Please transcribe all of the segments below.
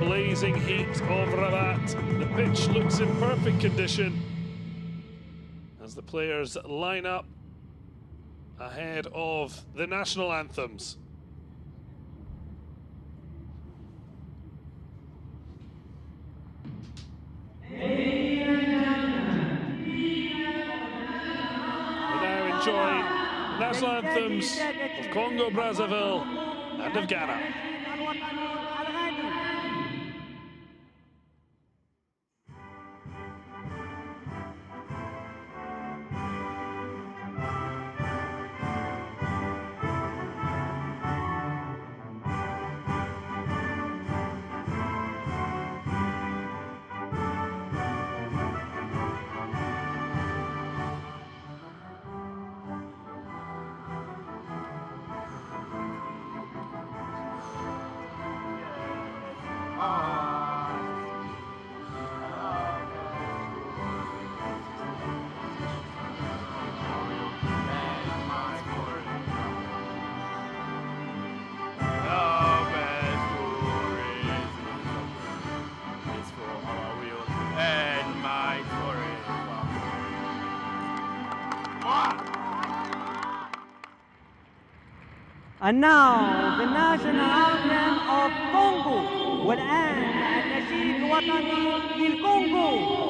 blazing heat of Rabat. The pitch looks in perfect condition as the players line up ahead of the national anthems. We're now enjoying the national anthems of Congo, Brazzaville, and of Ghana. And now, the national anthem of Congo will end النشيد الوطني للكونغو.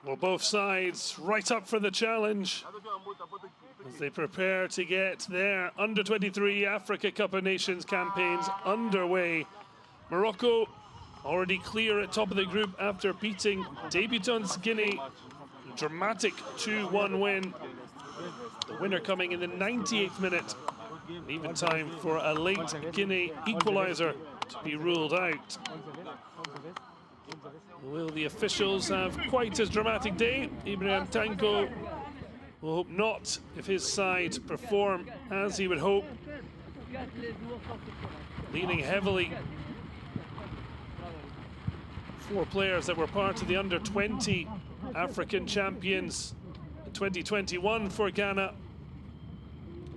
Well, both sides right up for the challenge as they prepare to get their Under-23 Africa Cup of Nations campaigns underway. Morocco already clear at top of the group after beating debutants Guinea. Dramatic 2-1 win. The winner coming in the 98th minute. Even time for a late Guinea equaliser to be ruled out. Will the officials have quite as dramatic day? Ibrahim Tanko will hope not if his side perform as he would hope. Leaning heavily. 4 players that were part of the Under-20 African champions in 2021 for Ghana.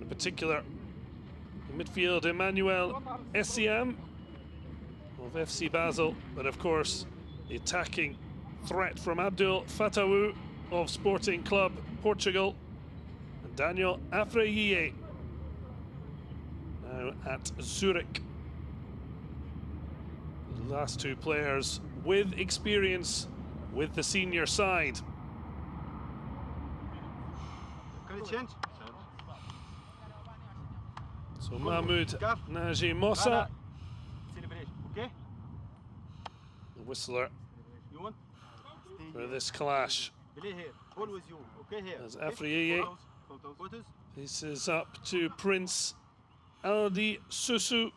In particular, in midfield, Emmanuel Essiam of FC Basel, but of course, the attacking threat from Abdul Fatawu of Sporting Club Portugal, and Daniel Afreyiye now at Zurich. The last 2 players with experience with the senior side. So Mahmoud Naji Mossa, the whistler for this clash, as Afriyeye faces up to Prince Aldi Susu.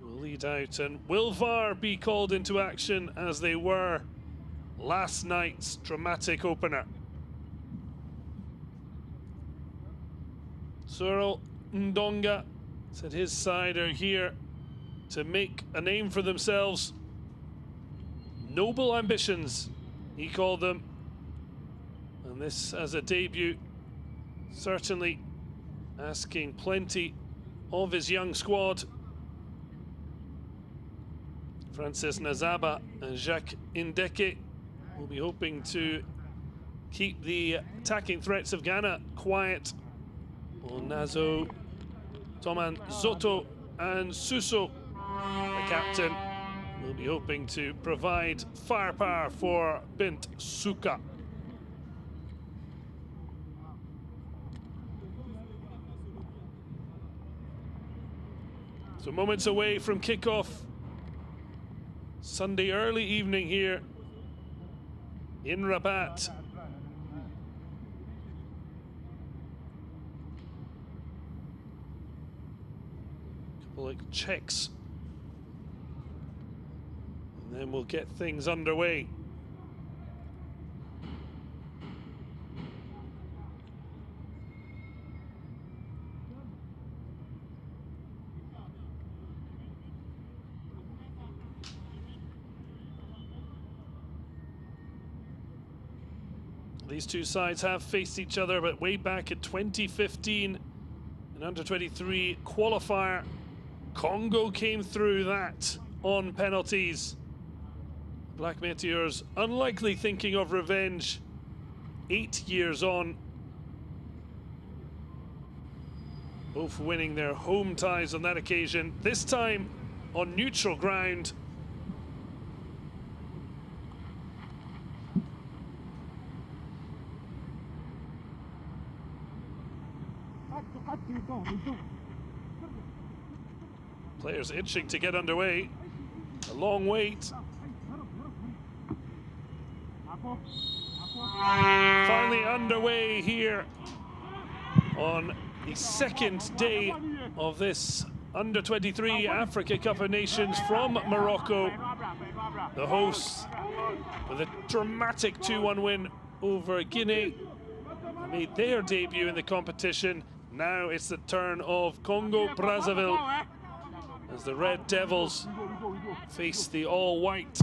Will lead out, and will VAR be called into action as they were last night's dramatic opener? Cyril Ndonga said his side are here to make a name for themselves. Noble ambitions, he called them. And this as a debut, certainly asking plenty of his young squad. Francis Nazaba and Jacques Indeke will be hoping to keep the attacking threats of Ghana quiet. Onazo, Toman Zoto and Suso, the captain, will be hoping to provide firepower for Bint Suka. So moments away from kickoff, Sunday early evening here in Rabat. Couple of checks, and then we'll get things underway. These two sides have faced each other, but way back in 2015, an under-23 qualifier, Congo came through that on penalties. Black Meteors unlikely thinking of revenge 8 years on. Both winning their home ties on that occasion, this time on neutral ground. Players itching to get underway. A long wait. Finally underway here on the second day of this Under-23 Africa Cup of Nations from Morocco. The hosts with a dramatic 2-1 win over Guinea made their debut in the competition. Now it's the turn of Congo Brazzaville as the Red Devils face the all-white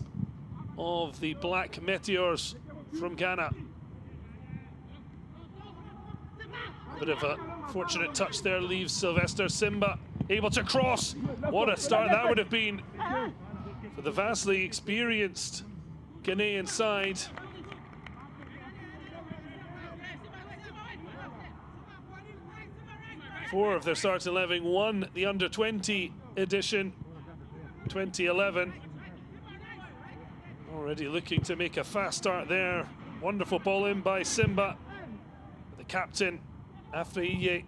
of the Black Meteors from Ghana. A bit of a fortunate touch there leaves Sylvester Simba able to cross. What a start that would have been for the vastly experienced Ghanaian side. Four of their starting 11 won the Under-20 edition 2011. Already looking to make a fast start there. Wonderful ball in by Simba. The captain, Afriye,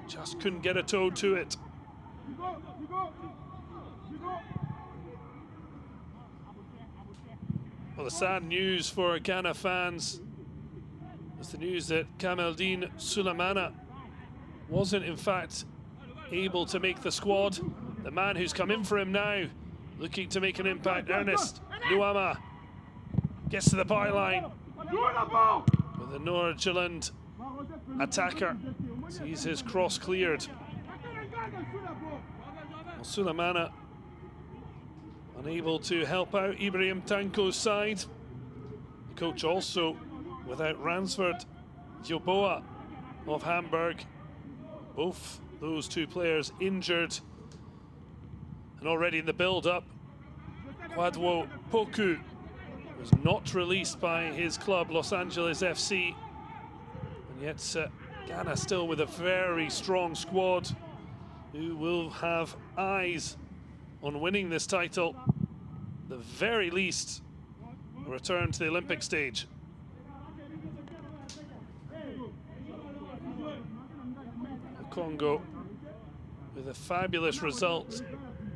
just couldn't get a toe to it. Well, the sad news for Ghana fans was the news that Kamaldeen Sulemana wasn't in fact able to make the squad. The man who's come in for him now, looking to make an impact, Ernest Nuama, gets to the byline with a Norgeland attacker. Sees his cross cleared. Well, Sulemana unable to help out Ibrahim Tanko's side. The coach also without Ransford Yoboa of Hamburg. Both those two players injured. And already in the build-up, Kwadwo Poku was not released by his club, Los Angeles FC. And yet Ghana still with a very strong squad who will have eyes on winning this title. The very least, a return to the Olympic stage. Congo with a fabulous result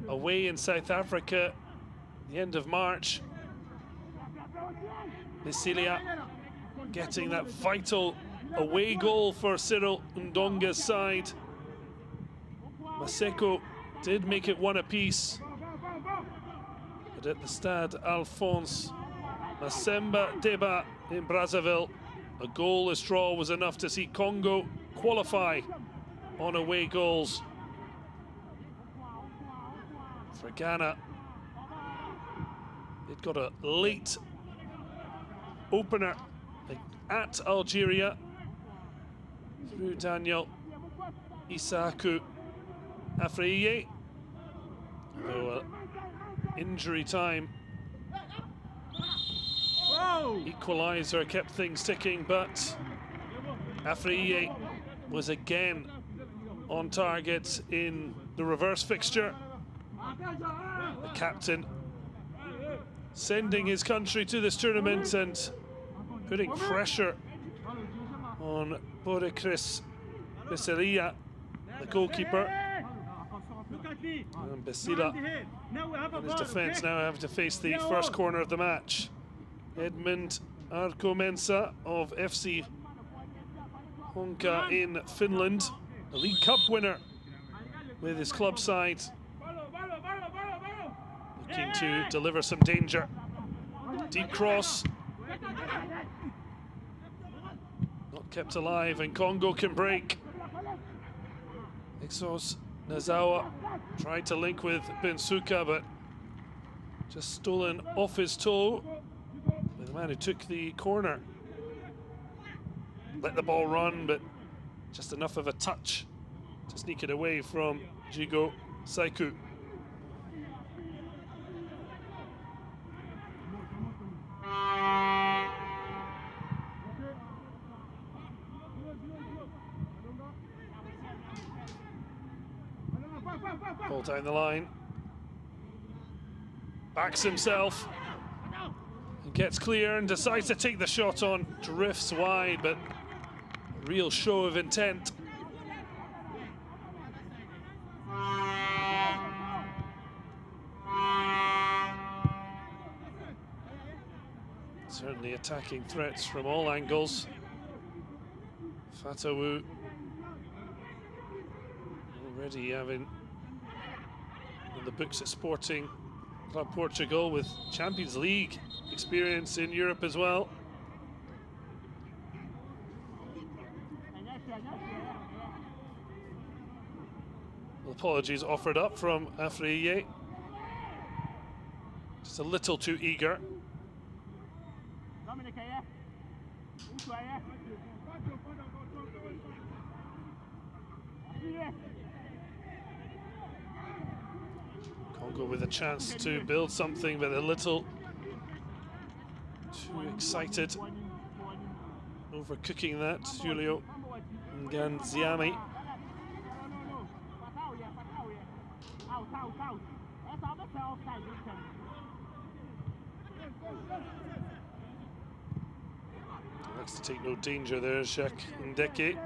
away in South Africa the end of March. Nisilia getting that vital away goal for Cyril Ndonga's side. Maseko did make it one apiece, but at the Stade Alphonse Masemba Deba in Brazzaville, a goalless draw was enough to see Congo qualify on away goals. For Ghana, they'd got a late opener at Algeria through Daniel Isaku Afriye. Though injury time equaliser kept things ticking, but Afriye was again on target in the reverse fixture. The captain sending his country to this tournament and putting pressure on Borekris Besseria, the goalkeeper. And Besila in his defence now having to face the first corner of the match. Edmund Arkomensa of FC Honka in Finland, a League Cup winner with his club side, looking to deliver some danger. Deep cross, not kept alive, and Congo can break. Exos Nazawa tried to link with Bensuka, but just stolen off his toe by the man who took the corner. Let the ball run, but just enough of a touch to sneak it away from Jigo Saiku. Ball down the line. Backs himself and gets clear and decides to take the shot on. Drifts wide, but a real show of intent. Certainly attacking threats from all angles. Fatawu already having in the books at Sporting Club Portugal with Champions League experience in Europe as well. Apologies offered up from Afriye. Just a little too eager. Congo with a chance to build something, but a little too excited. Overcooking that, Julio Nganziami. Likes to take no danger there, Jacques Ndeke.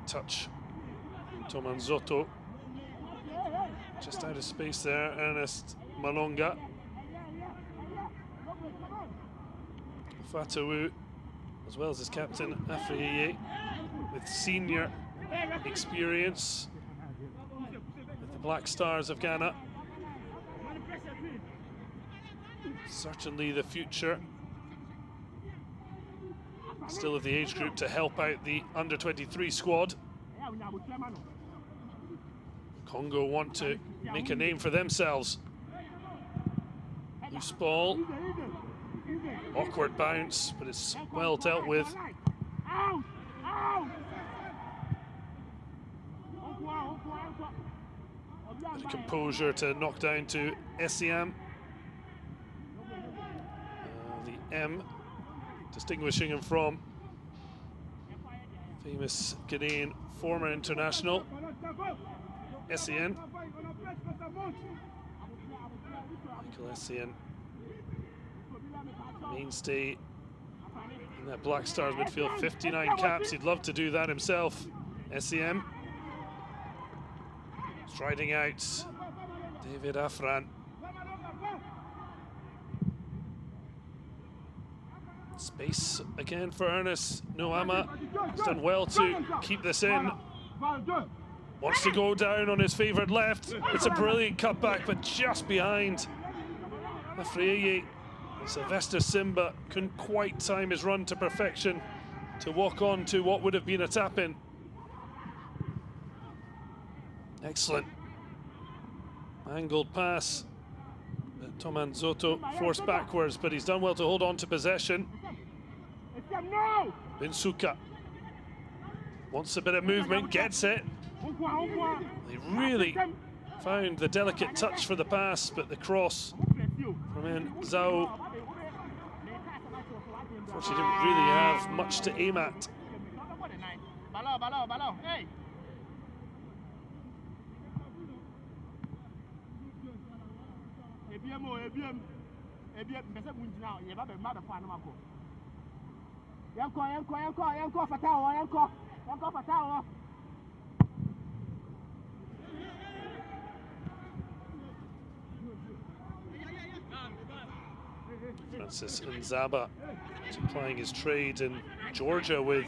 Touch from Tomanzotto, just out of space there. Ernest Malonga. Fatawu, as well as his captain Afriye, with senior experience with the Black Stars of Ghana. Certainly the future still of the age group to help out the under-23 squad. Congo want to make a name for themselves. Loose ball. Awkward bounce, but it's well dealt with. Bit of composure to knock down to Essien. The M distinguishing him from famous Ghanaian former international Essien. Michael Essien, mainstay in that Black Stars midfield, 59 caps. He'd love to do that himself. Essien striding out. David Afran. Space again for Ernest Noama. He's done well to keep this in. Wants to go down on his favoured left. It's a brilliant cutback, but just behind Afriye. Sylvester Simba couldn't quite time his run to perfection to walk on to what would have been a tap-in. Excellent. Angled pass. Tomanzotto forced backwards, but he's done well to hold on to possession. Binsuka wants a bit of movement, gets it. They really found the delicate touch for the pass, but the cross from Zhao, unfortunately, didn't really have much to aim at. Francis Nzaba supplying his trade in Georgia with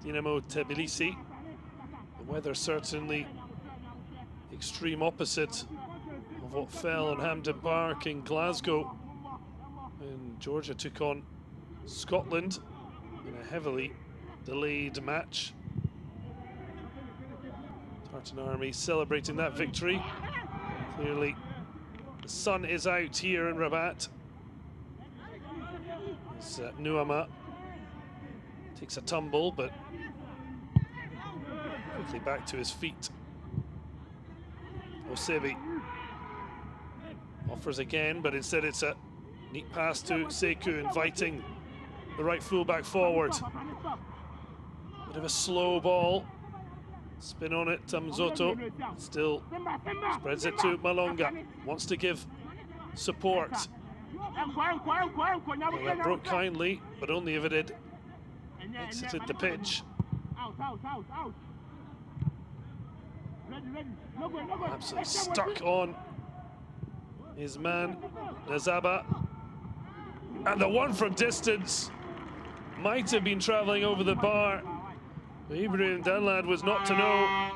Dinamo Tbilisi. The weather certainly extreme opposite of what fell on Hampden Park in Glasgow. And Georgia took on Scotland in a heavily delayed match. Tartan Army celebrating that victory. Clearly, the sun is out here in Rabat. As Nuama takes a tumble, but quickly back to his feet. Osebi offers again, but instead it's a neat pass to Sekou, inviting the right fullback forward. Bit of a slow ball. Spin on it, Tamzoto. Still spreads it to Malonga. Wants to give support. Well, that broke kindly, but only if it had exited the pitch. Absolutely stuck on his man, Nzaba. And the one from distance might have been travelling over the bar. But Ibrahim Danlad was not to know.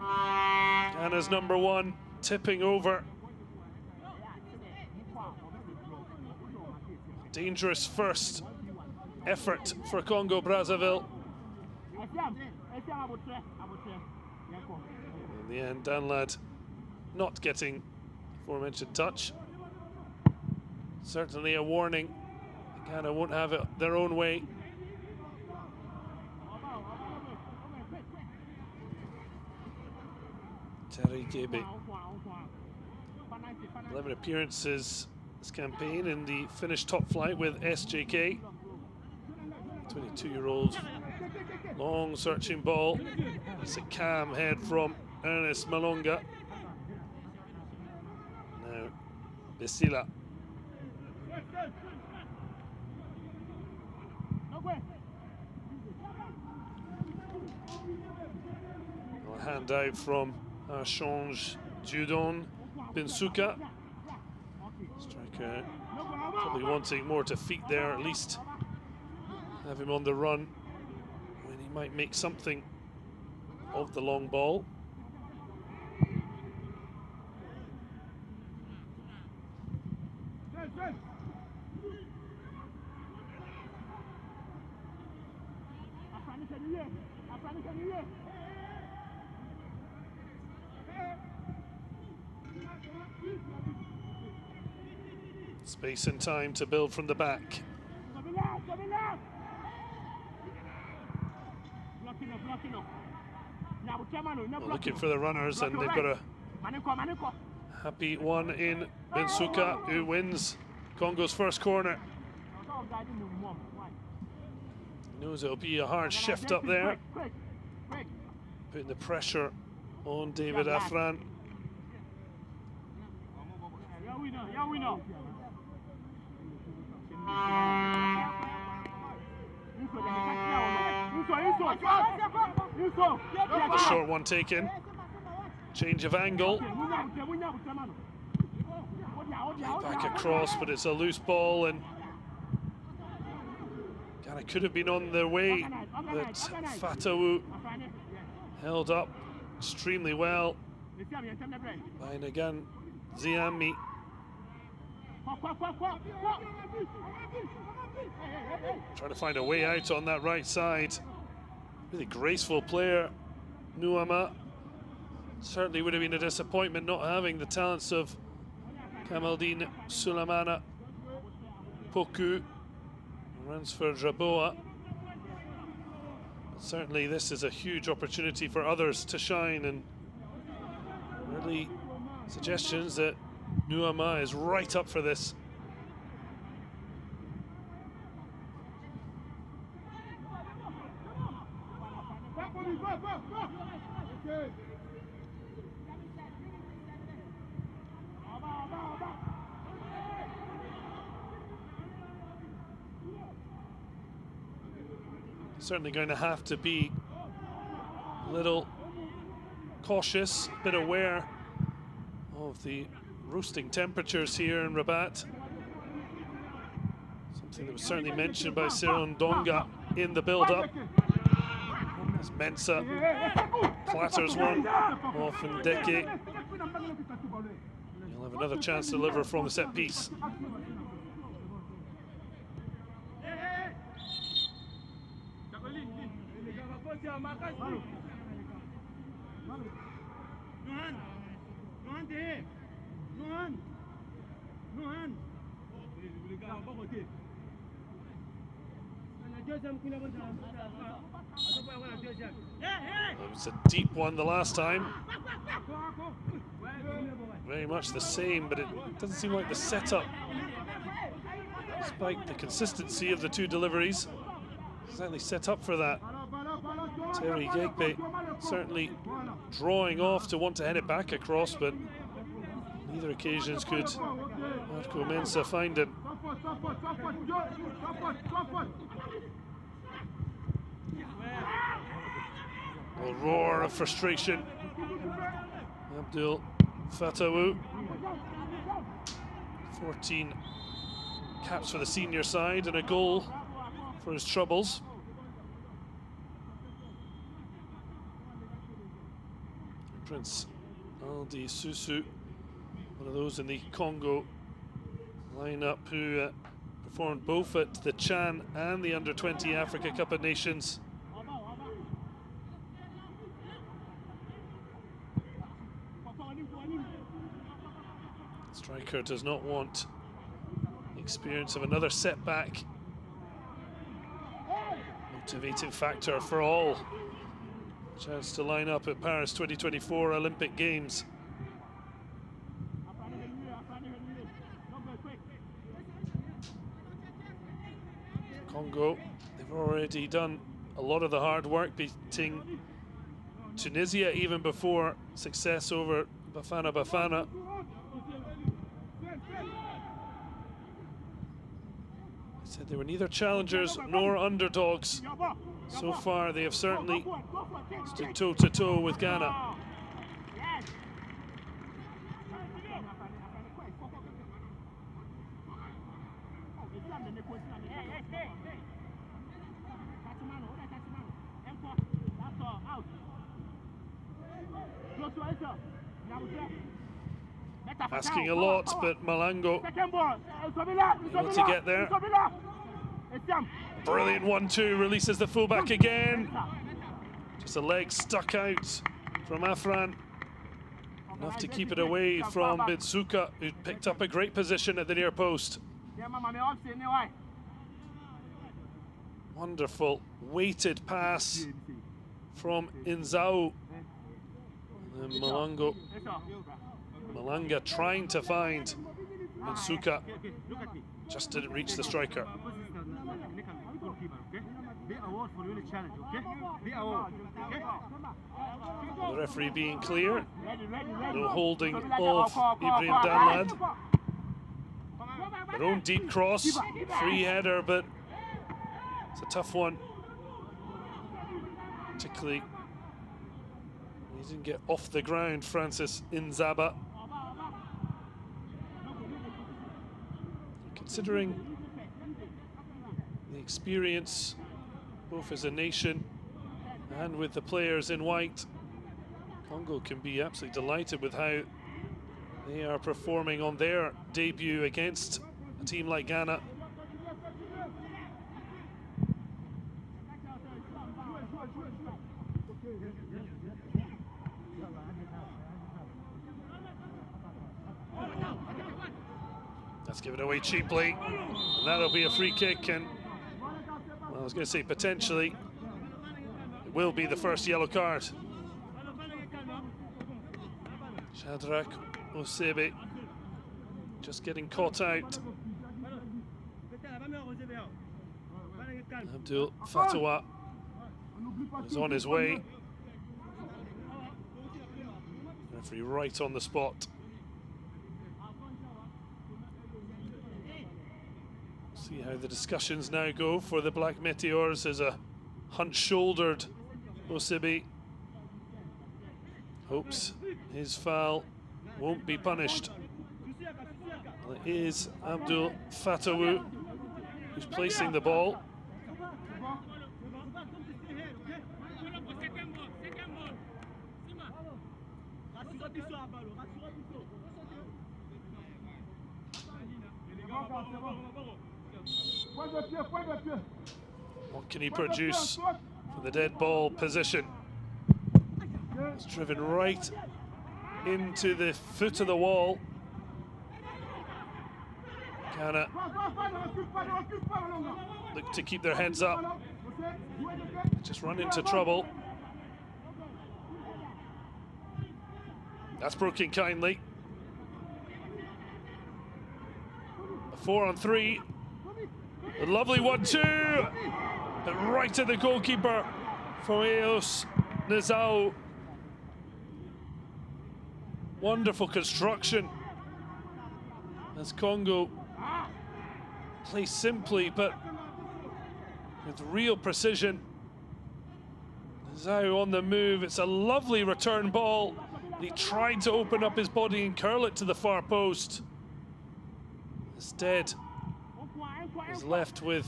Ghana's #1 tipping over. Dangerous first effort for Congo Brazzaville. In the end, Danlad not getting the aforementioned touch. Certainly a warning. Ghana won't have it their own way. Terry Gebe. 11 appearances this campaign in the Finnish top flight with SJK. 22-year-old, long searching ball. It's a calm head from Ernest Malonga. Now, Besila. A hand out from Change Judon Binsuka. Striker probably wanting more to feet there, at least have him on the run when he might make something of the long ball. Space and time to build from the back. Well, looking for the runners, and they've got a happy one in Binsuka, who wins Congo's first corner. Knows it'll be a hard shift up there, putting the pressure on David Afran. A short one taken. Change of angle. Back across, but it's a loose ball, and Ghana could have been on their way, but Fatawu held up extremely well by Nagan Ziami. Trying to find a way out on that right side. Really graceful player, Nuama. Certainly would have been a disappointment not having the talents of Kamaldeen Sulemana Poku. Runs for Draboa. Certainly this is a huge opportunity for others to shine, and early suggestions that Nuama is right up for this. Certainly going to have to be a little cautious, a bit aware of the roasting temperatures here in Rabat. Something that was certainly mentioned by Siron Donga in the build-up. As Mensah clatters one off Ndeke. He'll have another chance to deliver from the set piece. It was a deep one the last time. Very much the same, but it doesn't seem like the setup, despite the consistency of the two deliveries, exactly set up for that. Terry Gegbe certainly drawing off to want to head it back across, but neither occasions could Marco Mensah find it. A roar of frustration. Abdul Fatawu. 14 caps for the senior side and a goal for his troubles. Prince Aldi Susu, one of those in the Congo lineup who performed both at the Chan and the Under-20 Africa Cup of Nations. Striker does not want the experience of another setback. Motivating factor for all. Chance to line up at Paris 2024 Olympic Games. Congo, they've already done a lot of the hard work, beating Tunisia even before success over Bafana Bafana. Said they were neither challengers nor underdogs. So far, they have certainly stood toe-to-toe with Ghana. Asking a lot, but Malango able to get there. Brilliant 1-2, releases the fullback again. Just a leg stuck out from Afran. Enough to keep it away from Bitsuka, who picked up a great position at the near post. Wonderful weighted pass from Inzau. And then Malanga trying to find Mansuka, just didn't reach the striker. The referee being clear, no holding of Ibrahim Danlad. Their own deep cross, free header, but it's a tough one. Particularly, he didn't get off the ground, Francis Inzaba. Considering the experience, both as a nation and with the players in white, Congo can be absolutely delighted with how they are performing on their debut against a team like Ghana. Let's give it away cheaply, and that'll be a free kick. And well, I was going to say potentially will be the first yellow card. Shadrach Osebe just getting caught out. Abdul Fatawa is on his way. Referee right on the spot. See how the discussions now go for the Black Meteors as a hunch-shouldered Osebe hopes his foul won't be punished. Well, it is Abdul Fatawu who's placing the ball. What can he produce for the dead ball position? It's driven right into the foot of the wall. Ghana look to keep their heads up. Just run into trouble. That's broken kindly. A 4-on-3. A lovely 1-2. And right to the goalkeeper for Eos Nizao. Wonderful construction as Congo play simply but with real precision. Nizao on the move. It's a lovely return ball. He tried to open up his body and curl it to the far post. Instead, he's left with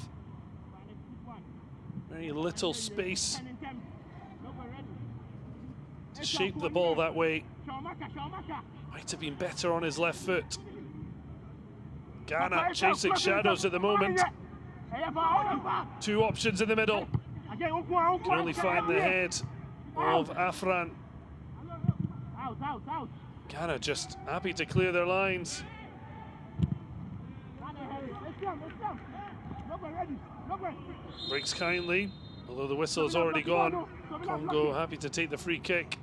very little space to shape the ball that way. Might have been better on his left foot. Ghana chasing shadows at the moment. Two options in the middle. Can only find the head of Afran. Ghana just happy to clear their lines. Breaks kindly, although the whistle has already gone. Congo happy to take the free kick.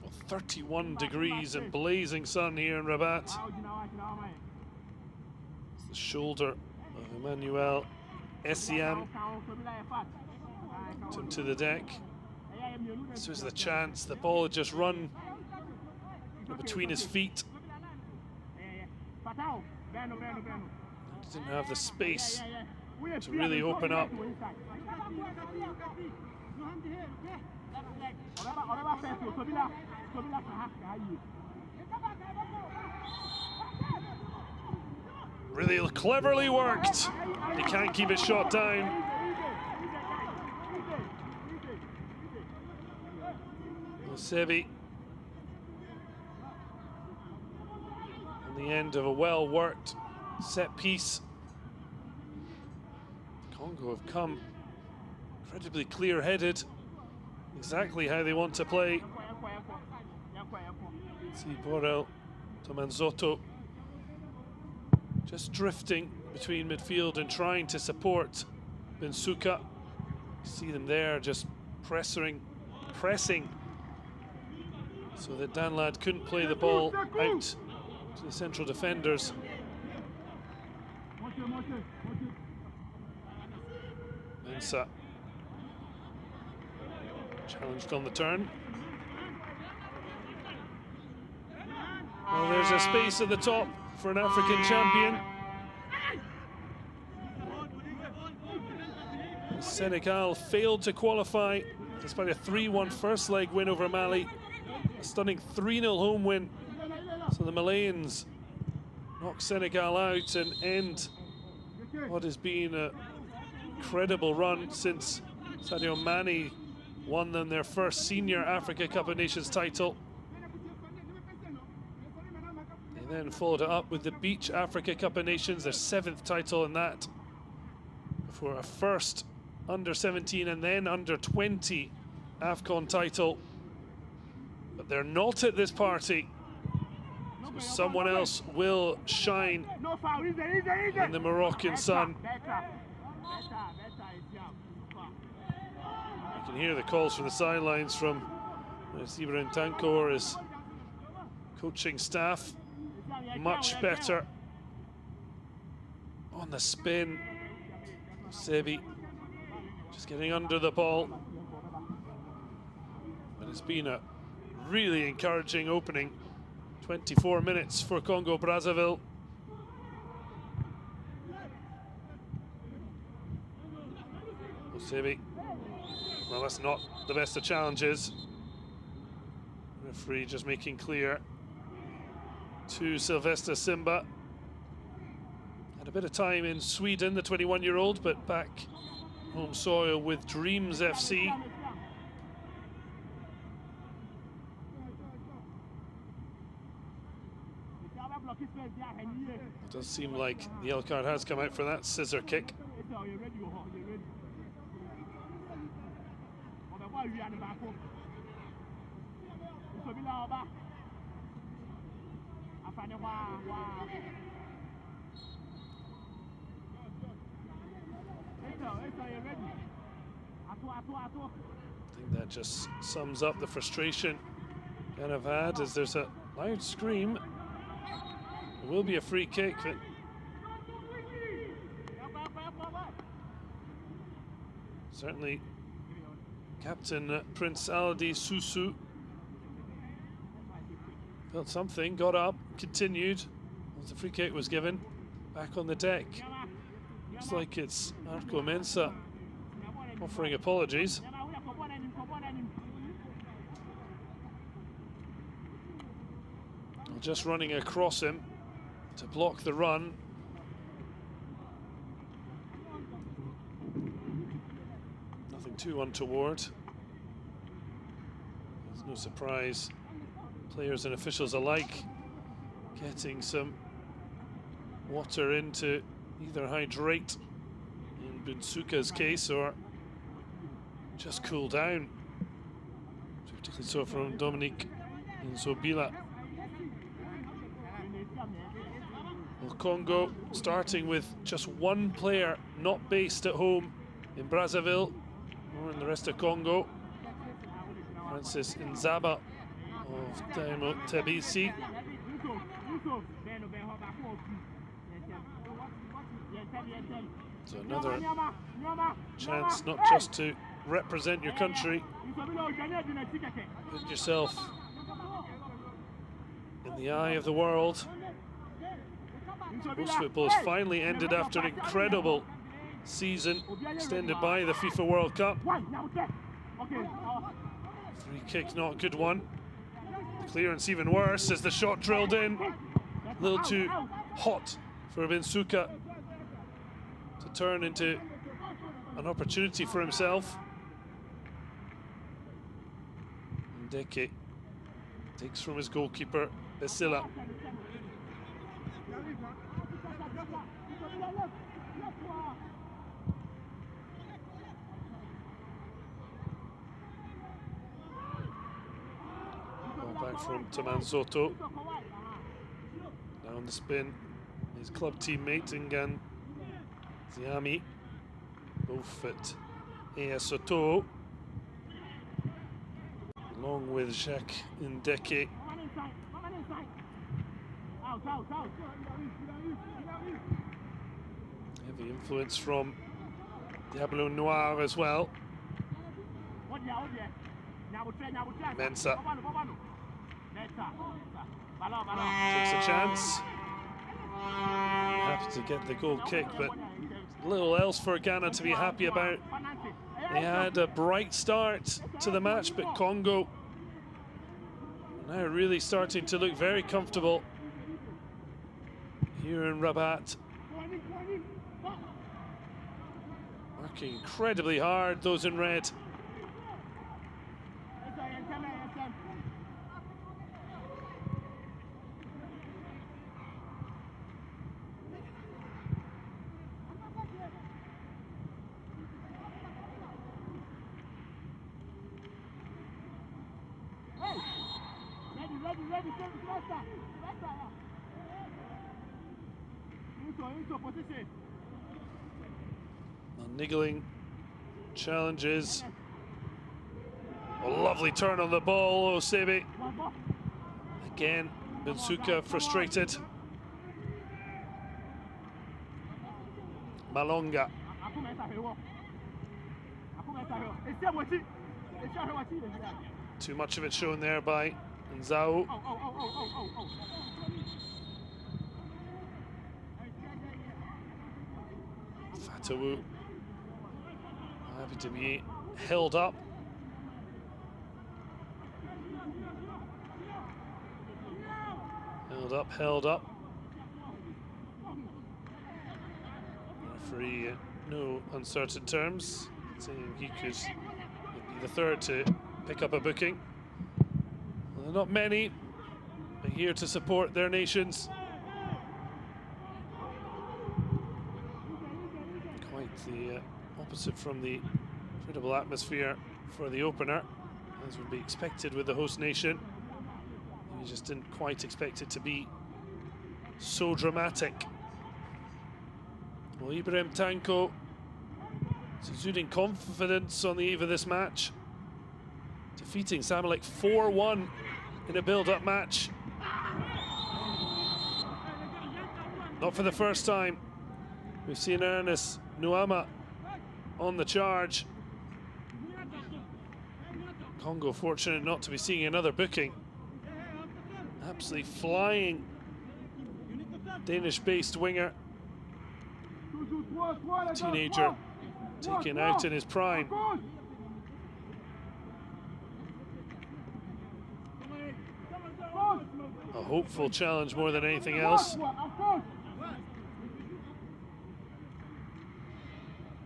Well, 31 degrees and blazing sun here in Rabat. It's the shoulder of Emmanuel Essiam to the deck. This was the chance. The ball had just run between his feet. He didn't have the space to really open up. Really cleverly worked. He can't keep his shot down. Sebi on the end of a well-worked set piece. Congo have come incredibly clear-headed, exactly how they want to play. See Borel Tomanzotto just drifting between midfield and trying to support Bensuka. See them there just pressing so that Danlad couldn't play the ball out to the central defenders. Mensah challenged on the turn. Well, there's a space at the top for an African champion. Senegal failed to qualify despite a 3-1 first leg win over Mali. A stunning 3-0 home win. So the Malayans knock Senegal out and end what has been a incredible run since Sadio Mane won them their first senior Africa Cup of Nations title. They then followed it up with the Beach Africa Cup of Nations, their 7th title in that, for a first under-17 and then under-20 AFCON title. but they're not at this party. So someone else will shine in the Moroccan sun. You can hear the calls from the sidelines from Ibrahim Tanko, his coaching staff. Much better on the spin. Sebi just getting under the ball. But it's been a really encouraging opening 24 minutes for Congo Brazzaville. Sebi, well, that's not the best of challenges. Referee just making clear to Sylvester Simba. Had a bit of time in Sweden, the 21-year-old, but back home soil with Dreams FC. It does seem like the yellow card has come out for that scissor kick. I think that just sums up the frustration kind of had, as there's a loud scream. It will be a free kick. But certainly Captain Prince Aldi Susu felt something, got up, continued as the free kick was given. Back on the deck. Looks like it's Marco Mensah offering apologies. Just running across him to block the run. Nothing too untoward. There's no surprise. Players and officials alike getting some water in to either hydrate, in Bensuka's case, or just cool down. Particularly so from Dominique Nzobila. Well, Congo starting with just one player not based at home in Brazzaville or in the rest of Congo. Francis Nzaba of Dynamo Tbilisi. So another chance not just to represent your country, put yourself in the eye of the world. Most football has finally ended after an incredible season extended by the FIFA World Cup. Free kick, not a good one. The clearance even worse as the shot drilled in. A little too hot for Bensuka to turn into an opportunity for himself. Ndeke takes from his goalkeeper, Besila. Back from Tamanzoto. Down the spin, his club teammate Ngan Ziami, both at AS Soto, along with Jacques Ndeke. Heavy influence from Diablo Noir as well. Mensah takes a chance. Happy to get the goal kick, but little else for Ghana to be happy about. They had a bright start to the match, but Congo now really starting to look very comfortable here in Rabat. Working incredibly hard, those in red. Niggling challenges. A lovely turn on the ball, Osebe. Again, Bensuka frustrated. Malonga. Too much of it shown there by Nzao. Fatawu happy to be held up. Held up. Referee, no uncertain terms, saying he could be the third to pick up a booking. Well, not many are here to support their nations. Quite the opposite from the incredible atmosphere for the opener, as would be expected with the host nation. You just didn't quite expect it to be so dramatic. Well, Ibrahim Tanko exuding confidence on the eve of this match, defeating Samalek 4-1 in a build-up match. Not for the first time. We've seen Ernest Nuama on the charge. Congo fortunate not to be seeing another booking. Absolutely flying Danish-based winger. Teenager taken out in his prime. A hopeful challenge more than anything else. I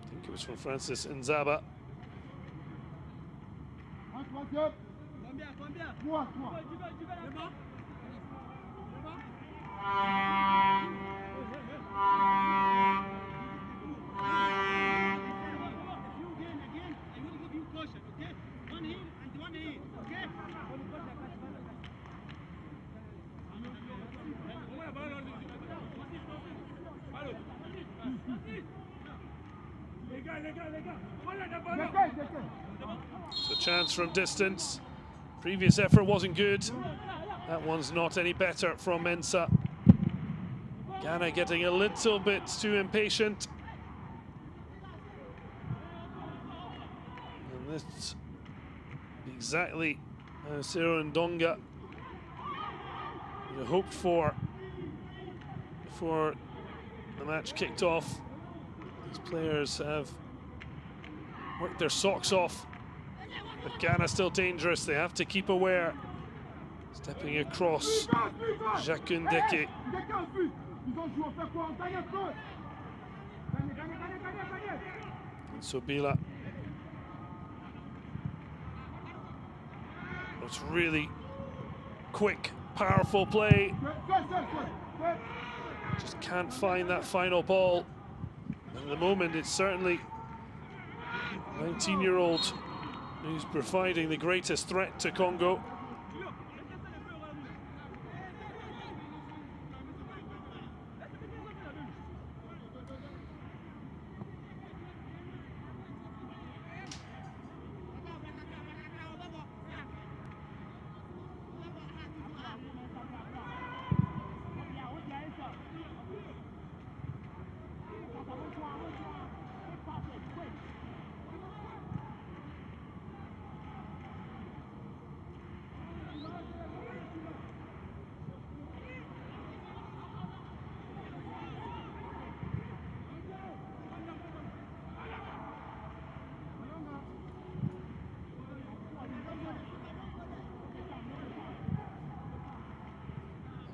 think it was from Francis Nzaba. It's a chance from distance. Previous effort wasn't good. That one's not any better from Mensah. Ghana getting a little bit too impatient. And this exactly Sero Ndonga would have hoped for before the match kicked off. These players have worked their socks off, but Ghana still dangerous. They have to keep aware. Stepping across, Jakundeke. And Sobila. It's really quick, powerful play. Just can't find that final ball. At the moment, it's certainly 19-year-old who's providing the greatest threat to Congo.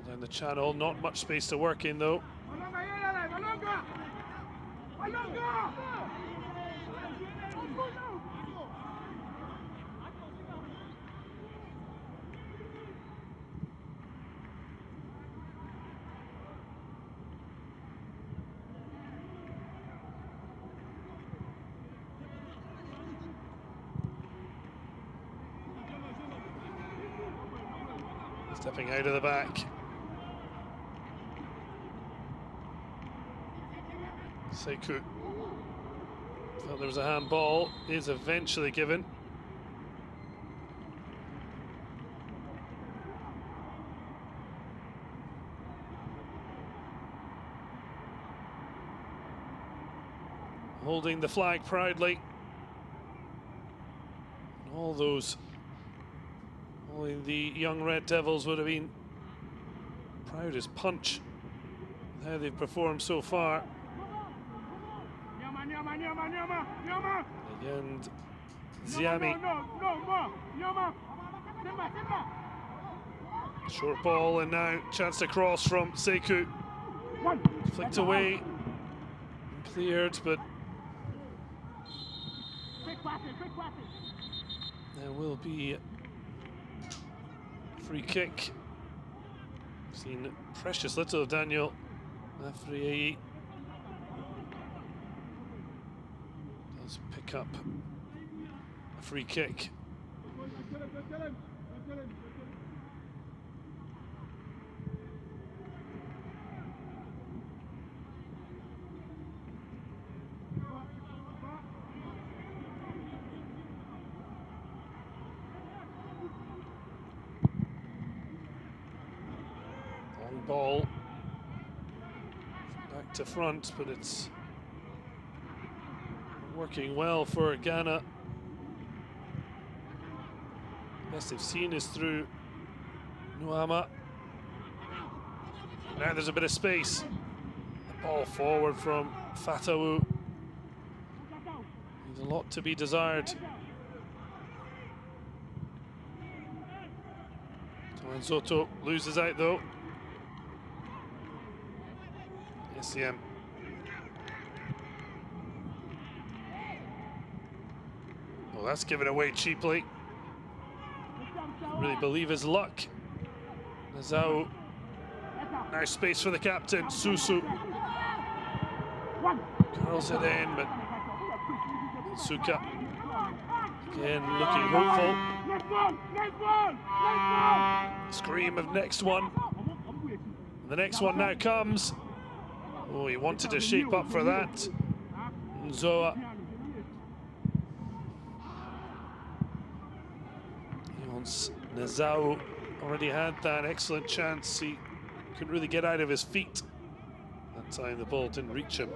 Down the channel, not much space to work in though. Stepping out of the back. Sekou felt there was a handball, is eventually given. Holding the flag proudly. And all those, only the young Red Devils would have been proud as punch with how they've performed so far. Again, Ziami. Short ball and now chance to cross from Sekou. Flicked away, cleared, but there will be a free kick. Seen precious little of Daniel Afriyie. Does pick up a free kick. Long ball back to front, but it's working well for Ghana. Best they've seen is through Nuama. Now there's a bit of space. The ball forward from Fatawu. There's a lot to be desired. Soto loses out though. SCM. Well, that's given away cheaply. Really believe his luck. Nazao. Now space for the captain, Susu. Curls it in, but Suka again looking hopeful. Scream of next one. The next one now comes. Oh, he wanted to shape up for that. Nzoa. Nazao already had that excellent chance. He couldn't really get out of his feet. That time the ball didn't reach him.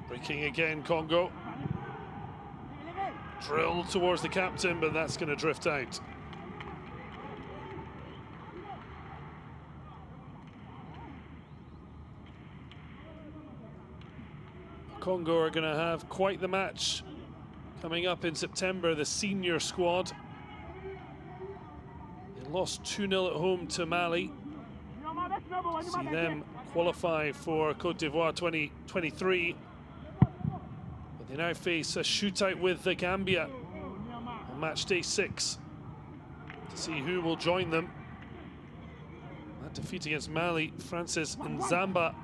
Breaking again, Congo. Drilled towards the captain, but that's going to drift out. Congo are going to have quite the match coming up in September, the senior squad. They lost 2-0 at home to Mali. See them qualify for Côte d'Ivoire 2023. But they now face a shootout with the Gambia on match day 6 to see who will join them. That defeat against Mali, Francis Nzamba,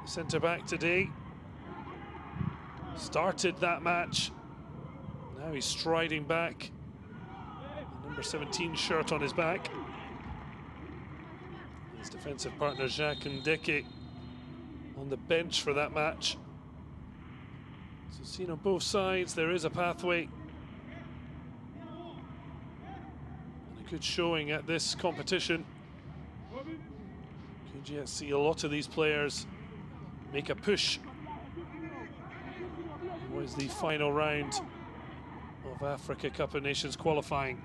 centre-back today, started that match. Now he's striding back, the number 17 shirt on his back. His defensive partner Jacques Ndeke on the bench for that match. So seen on both sides, there is a pathway. And a good showing at this competition. Could yet see a lot of these players make a push. What is the final round of Africa Cup of Nations qualifying?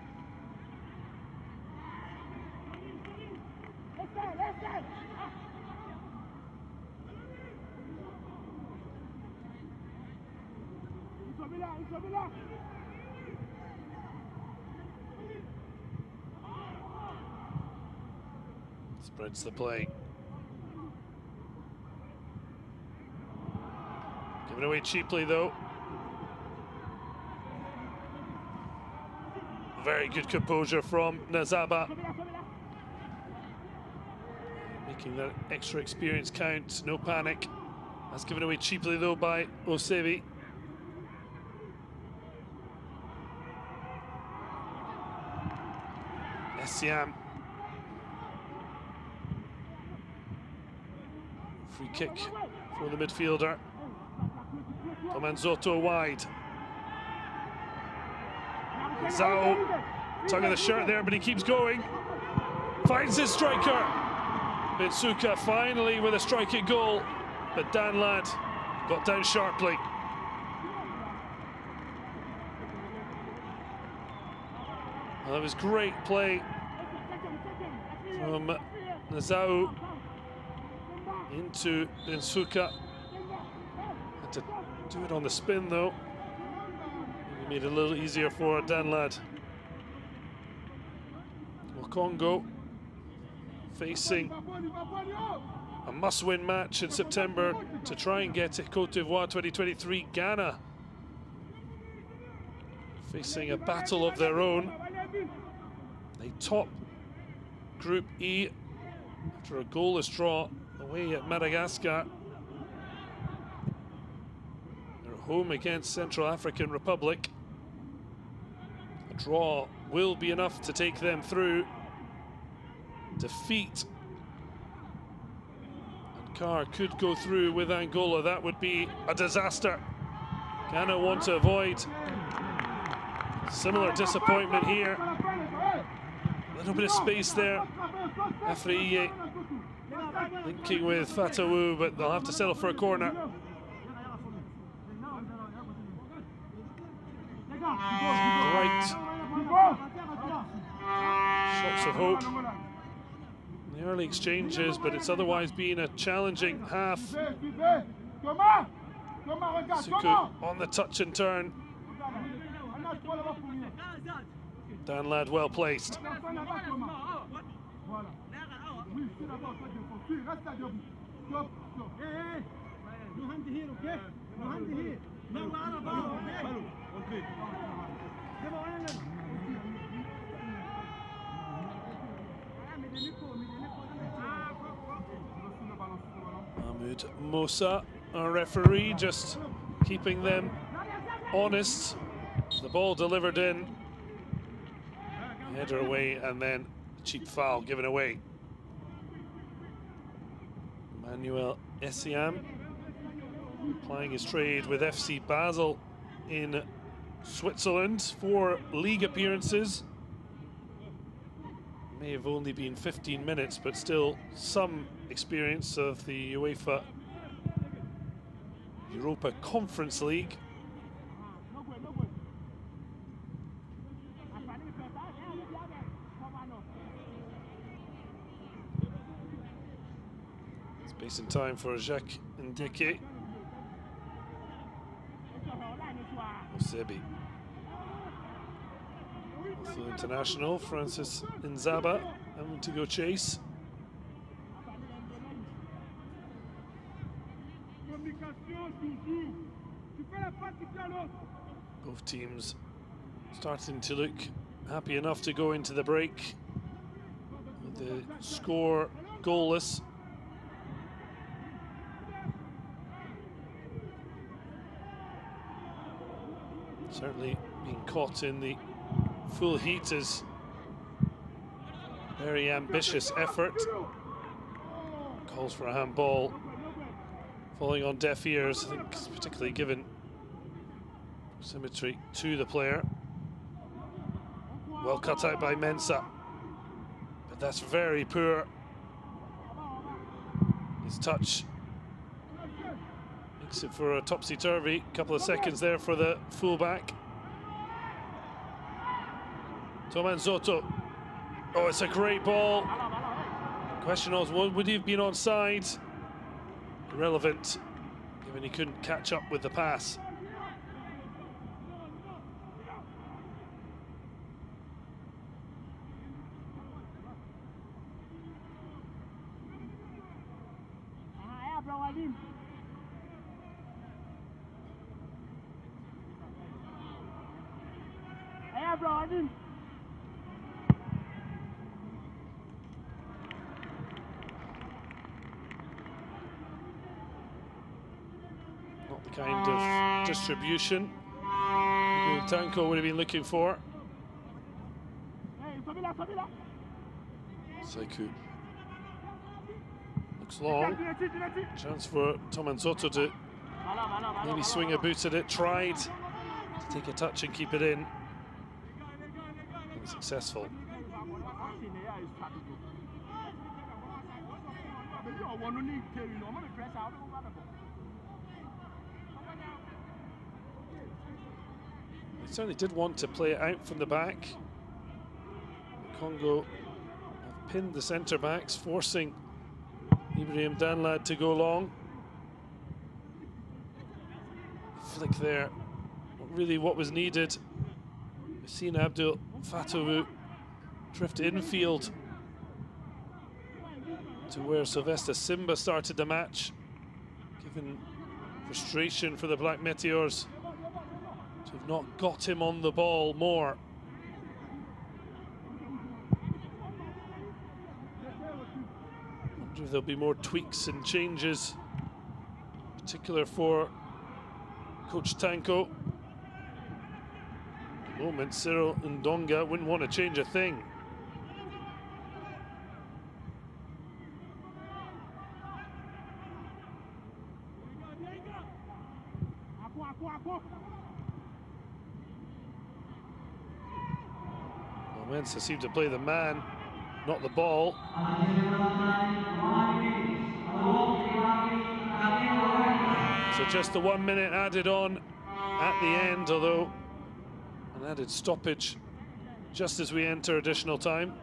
Spreads the play. Given away cheaply, though. Very good composure from Nazaba. Making that extra experience count, no panic. That's given away cheaply, though, by Osebi. Siam. Free kick for the midfielder. Tomanzotto wide. Zhao, tug of the shirt there, but he keeps going. Finds his striker. Bensuka finally with a striking goal, but Dan Ladd got down sharply. Well, that was great play from Zhao into Bensuka. Had to do it on the spin, though. Maybe made it a little easier for Dan Ladd. Well, Congo facing a must-win match in September to try and get to Cote d'Ivoire 2023. Ghana facing a battle of their own. They top Group E after a goalless draw away at Madagascar. They're home against Central African Republic. A draw will be enough to take them through. Defeat and Carr could go through with Angola. That would be a disaster. Ghana want to avoid similar disappointment here. A little bit of space there. Afriye linking with Fatawu, but they'll have to settle for a corner. Right. Shots of hope in the early exchanges, but it's otherwise been a challenging half. Suku on the touch and turn. Dan Ladd well placed. Mahmoud Musa, our referee, just keeping them honest. The ball delivered in. Header away, and then cheap foul given away. Emmanuel Essiam plying his trade with FC Basel in Switzerland. 4 league appearances. May have only been 15 minutes, but still some experience of the UEFA Europa Conference League. Space and time for Jacques Ndeke. Osebi. Also international, Francis Nzaba having to go chase. Both teams starting to look happy enough to go into the break with the score goalless. Certainly being caught in the full heat is very ambitious effort. Calls for a handball, falling on deaf ears, I think, particularly given symmetry to the player. Well cut out by Mensah, but that's very poor. His touch makes it for a topsy-turvy. Couple of seconds there for the fullback. Tomanzotto. Oh, it's a great ball. Question was, would he have been onside? Irrelevant, given he couldn't catch up with the pass. Not the kind of distribution Tanko would have been looking for. Saiku looks long. Chance for Tomanzoto to maybe swing a boot at it. Tried to take a touch and keep it in. Unsuccessful. They certainly did want to play it out from the back. Congo have pinned the centre backs, forcing Ibrahim Danlad to go long. Flick there, not really what was needed. We've seen Abdul Fatawu drift infield to where Sylvester Simba started the match, given frustration for the Black Meteors to have not got him on the ball more. I wonder if there'll be more tweaks and changes, in particular for Coach Tanko. At the moment, Cyril Ndonga wouldn't want to change a thing. Mensa seemed to play the man, not the ball. So just the 1 minute added on at the end, although an added stoppage just as we enter additional time.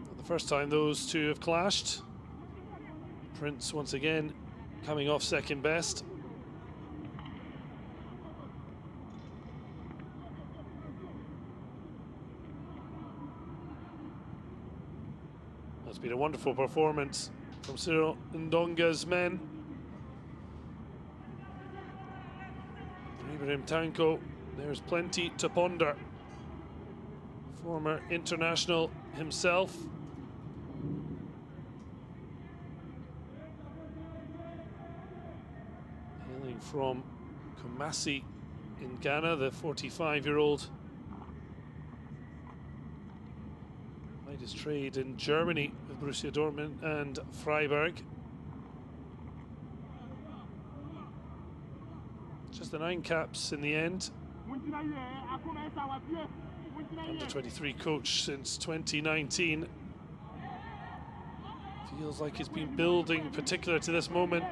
Not the first time those two have clashed. Prince once again coming off second best. It's been a wonderful performance from Cyril Ndonga's men. Ibrahim Tanko, there's plenty to ponder. Former international himself. Hailing from Kumasi in Ghana, the 45-year-old made his trade in Germany with Borussia Dortmund and Freiburg. Just the 9 caps in the end. Under 23 coach since 2019. Feels like he's been building, particular to this moment.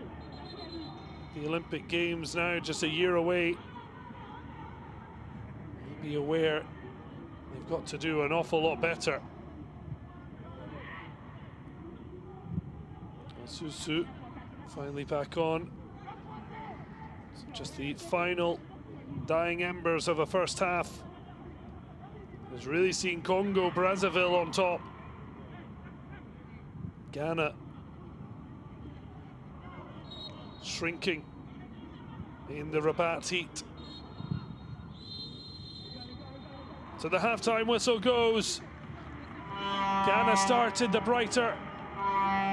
The Olympic Games now just a year away. He'll be aware they've got to do an awful lot better. Susu finally back on. So just the final dying embers of a first half. Has really seen Congo Brazzaville on top. Ghana shrinking in the Rabat heat. So the halftime whistle goes. Ghana started the brighter,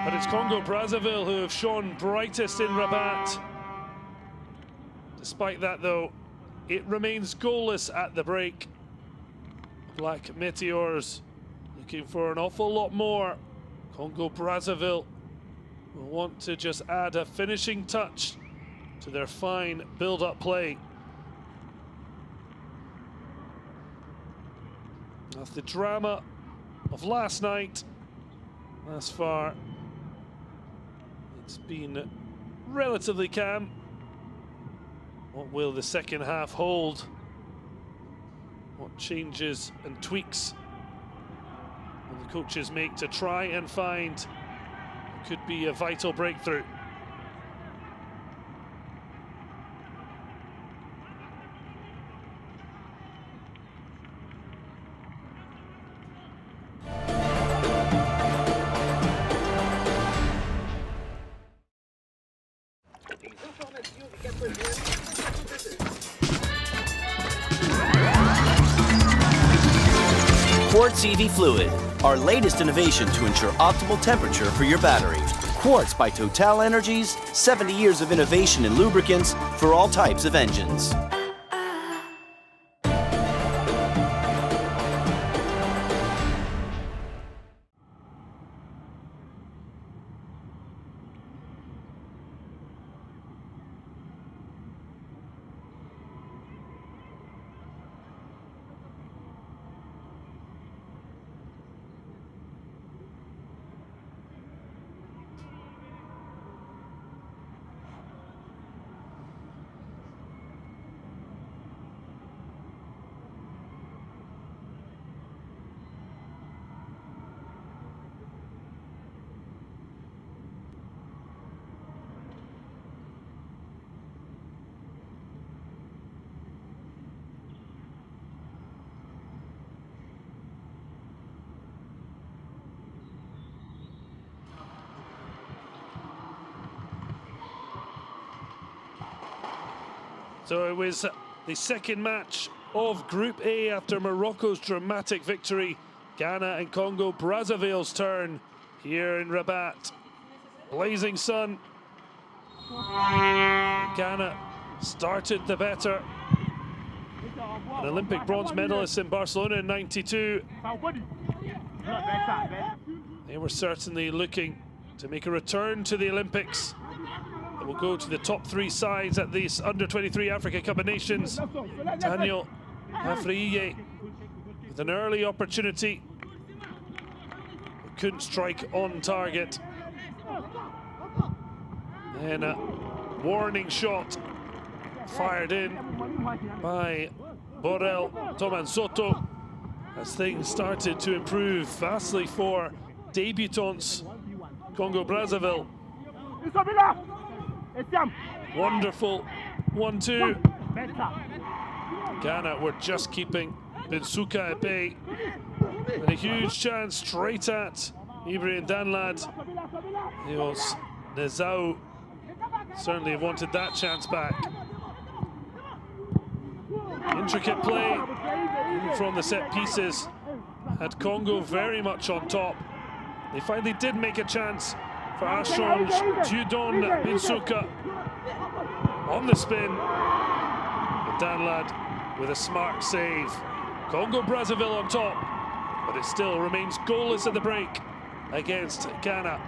but it's Congo Brazzaville who have shone brightest in Rabat. Despite that, though, it remains goalless at the break. Black Meteors looking for an awful lot more. Congo Brazzaville will want to just add a finishing touch to their fine build-up play. After the drama of last night, thus far, it's been relatively calm. What will the second half hold? What changes and tweaks will the coaches make to try and find what could be a vital breakthrough? Quartz EV Fluid, our latest innovation to ensure optimal temperature for your battery. Quartz by TotalEnergies, 70 years of innovation in lubricants for all types of engines. So it was the second match of Group A after Morocco's dramatic victory. Ghana and Congo Brazzaville's turn here in Rabat. Blazing sun. Ghana started the better. An Olympic bronze medalist in Barcelona in '92. They were certainly looking to make a return to the Olympics. And we'll go to the top three sides at this Under-23 Africa Cup of Nations. Daniel Afriye with an early opportunity. Couldn't strike on target. And a warning shot fired in by Borel Tomansoto as things started to improve vastly for debutants Congo Brazzaville. Wonderful 1-2. Ghana were just keeping Bensuka at bay. And a huge chance straight at Ibrahim Danlad. Eos Nezau certainly have wanted that chance back. Intricate play from the set pieces. Had Congo very much on top. They finally did make a chance for Ashange Dudon Bensuka on the spin. But Danlad with a smart save. Congo Brazzaville on top, but it still remains goalless at the break against Ghana.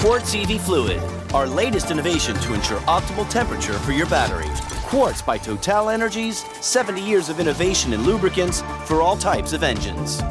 Quartz EV Fluid, our latest innovation to ensure optimal temperature for your battery. Quartz by TotalEnergies, 70 years of innovation in lubricants for all types of engines.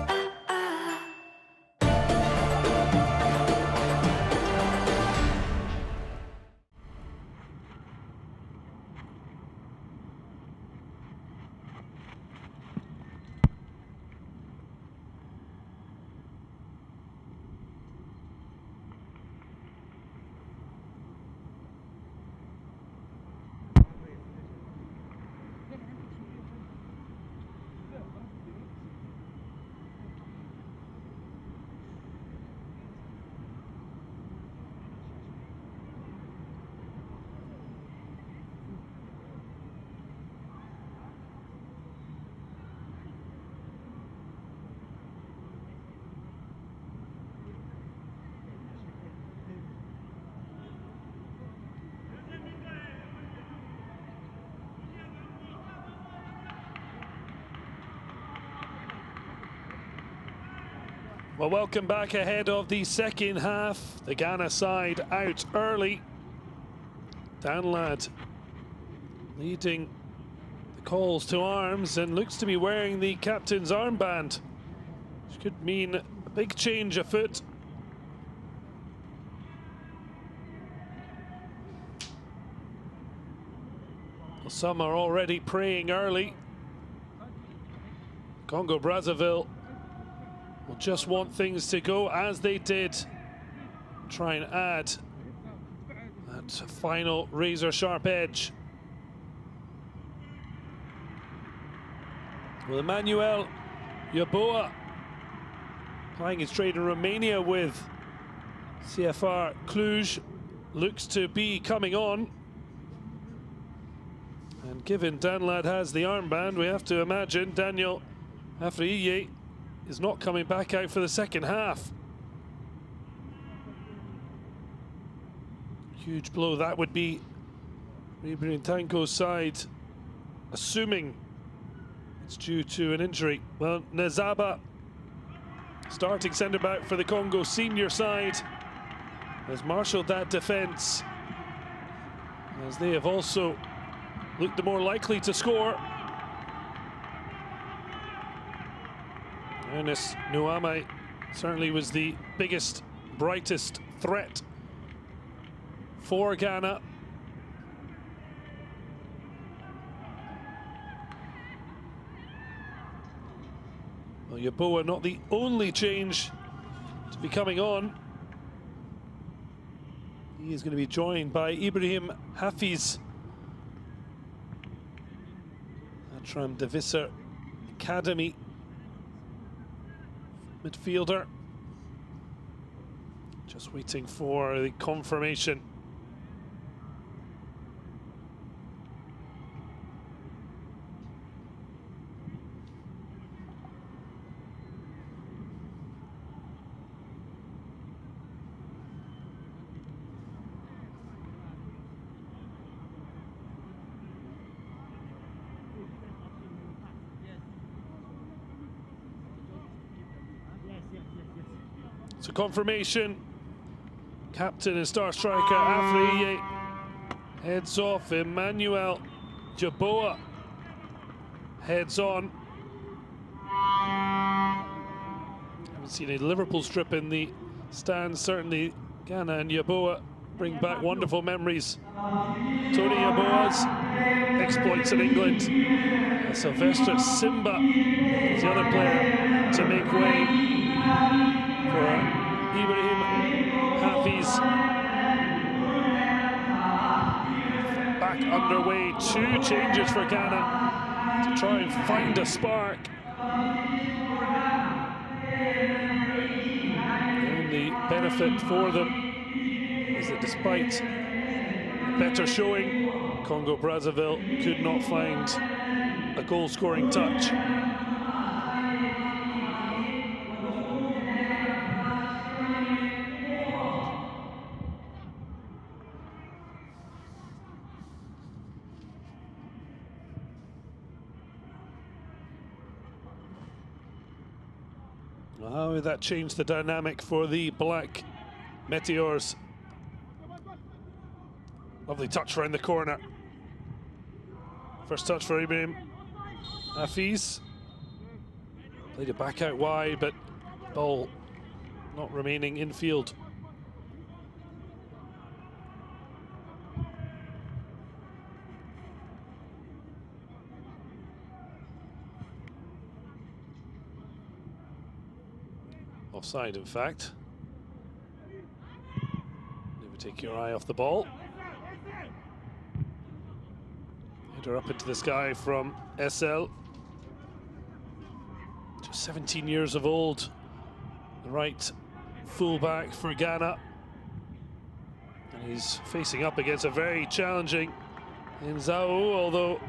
Well, welcome back ahead of the second half. The Ghana side out early. Danlad leading the calls to arms and looks to be wearing the captain's armband, which could mean a big change afoot. Well, some are already praying early. Congo Brazzaville will just want things to go as they did. Try and add that final razor-sharp edge. Well, Emmanuel Yeboah playing his trade in Romania with CFR Cluj looks to be coming on. And given Danlad has the armband, we have to imagine Daniel Afriye is not coming back out for the second half. Huge blow that would be Ibrahim Tanko's side, assuming it's due to an injury. Well, Nezaba, starting centre-back for the Congo senior side, has marshalled that defence, as they have also looked the more likely to score. Ernest Nuame certainly was the biggest, brightest threat for Ghana. Well, Yeboah not the only change to be coming on. He is going to be joined by Ibrahim Hafiz, Atram Devisser Academy midfielder. Just waiting for the confirmation. So confirmation, captain and star striker Afriye heads off. Emmanuel Yeboah heads on. Haven't seen a Liverpool strip in the stands. Certainly Ghana and Yeboah bring back wonderful memories. Tony Yeboah's exploits in England. Sylvester Simba is the other player to make way for Ibrahim Hafiz. Back underway, 2 changes for Ghana to try and find a spark. The only benefit for them is that despite a better showing, Congo Brazzaville could not find a goal-scoring touch. Well, how would that change the dynamic for the Black Meteors? Lovely touch around the corner. First touch for Ibrahim Hafiz. Played it back out wide, but ball not remaining in field. Offside, in fact. Never take your eye off the ball. Header up into the sky from SL. Just 17 years of old. The right fullback for Ghana. And he's facing up against a very challenging Nzao, although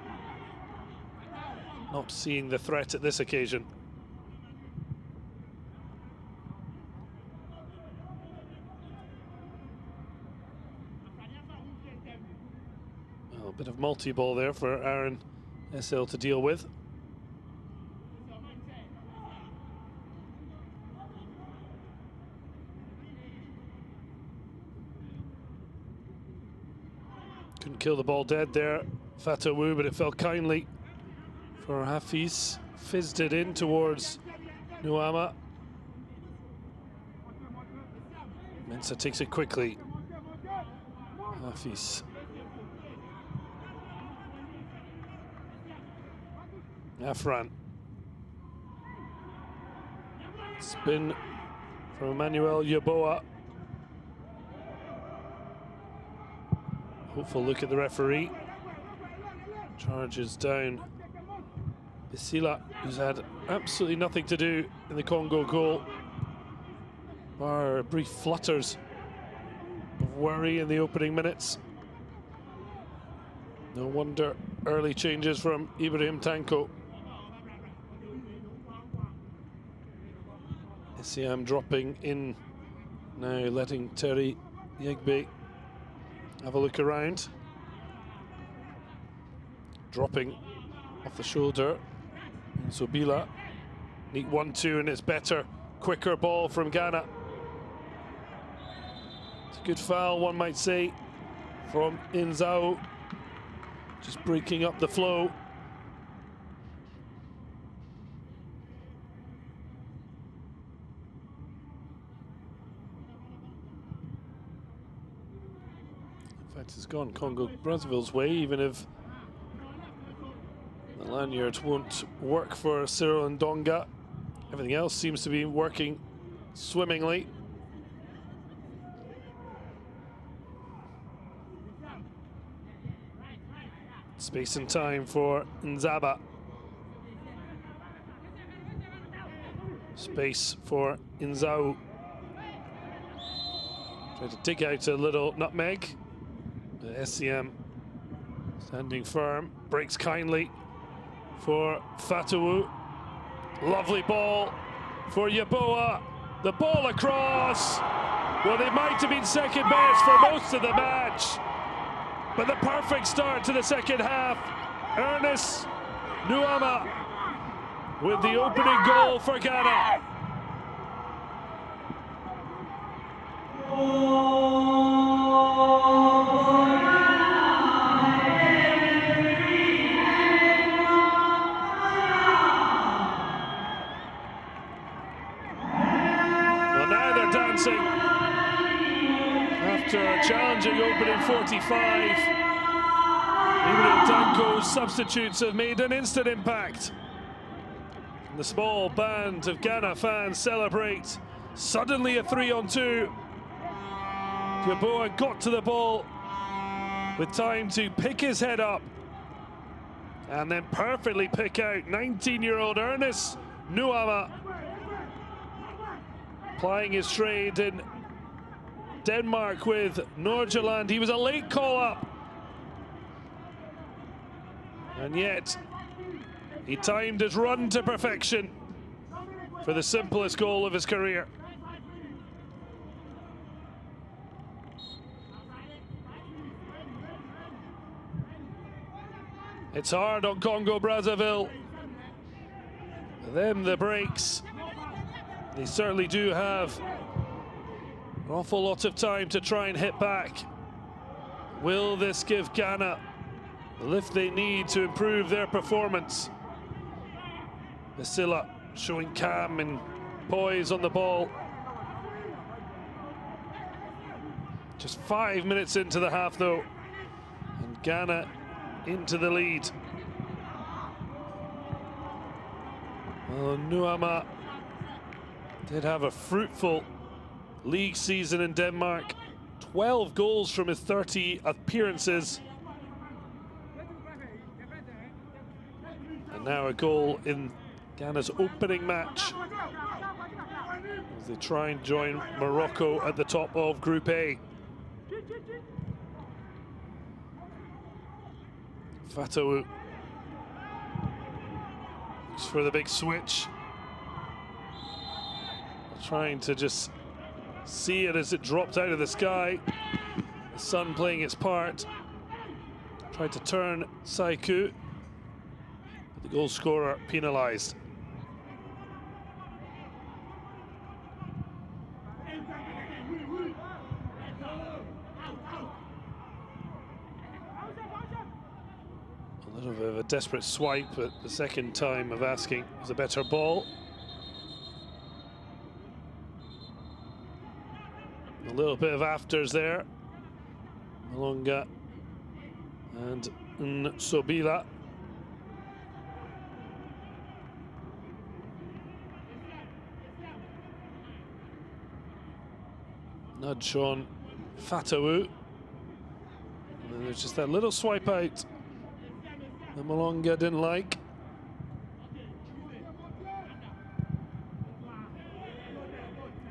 not seeing the threat at this occasion. A bit of multi-ball there for Aaron SL to deal with. Couldn't kill the ball dead there, Fatawu, but it fell kindly for Hafiz. Fizzed it in towards Nuama. Mensah takes it quickly. Hafiz. Afran. Spin from Emmanuel Yeboah. Hopeful look at the referee. Charges down Bisila, who's had absolutely nothing to do in the Congo goal, bar brief flutters of worry in the opening minutes. No wonder early changes from Ibrahim Tanko. Siam dropping in now, letting Terry Yegbe have a look around. Dropping off the shoulder. Zobila. Neat 1-2, and it's better, quicker ball from Ghana. It's a good foul, one might say, from Nzao. Just breaking up the flow. It's gone Congo Brazzaville's way, even if the lanyard won't work for Cyril Ndonga. Everything else seems to be working swimmingly. Space and time for Nzaba. Space for Nzao. Try to dig out a little nutmeg. The SCM standing firm, breaks kindly for Fatawu. Lovely ball for Yeboah. The ball across. Well, they might have been second best for most of the match, but the perfect start to the second half. Ernest Nuama with the opening goal for Ghana. After a challenging opening 45, Ibrahim Tanko's substitutes have made an instant impact. And the small band of Ghana fans celebrate. Suddenly a 3-on-2. Yeboah got to the ball with time to pick his head up and then perfectly pick out 19-year-old Ernest Nuama, plying his trade in Denmark with Nordsjælland. He was a late call-up, and yet he timed his run to perfection for the simplest goal of his career. It's hard on Congo Brazzaville. For them, the breaks They certainly do have an awful lot of time to try and hit back. Will this give Ghana the lift they need to improve their performance? Vasila showing calm and poise on the ball. Just 5 minutes into the half though, and Ghana into the lead. Well, Nuama did have a fruitful league season in Denmark. 12 goals from his 30 appearances. And now a goal in Ghana's opening match as they try and join Morocco at the top of Group A. Fatawu looks for the big switch. Trying to just see it as it dropped out of the sky. The sun playing its part. Tried to turn Saiku, but the goal scorer penalised. A little bit of a desperate swipe, but the second time of asking was a better ball. A little bit of afters there. Malonga and Nsobila. Nudge on Fatawu. And then there's just that little swipe out that Malonga didn't like.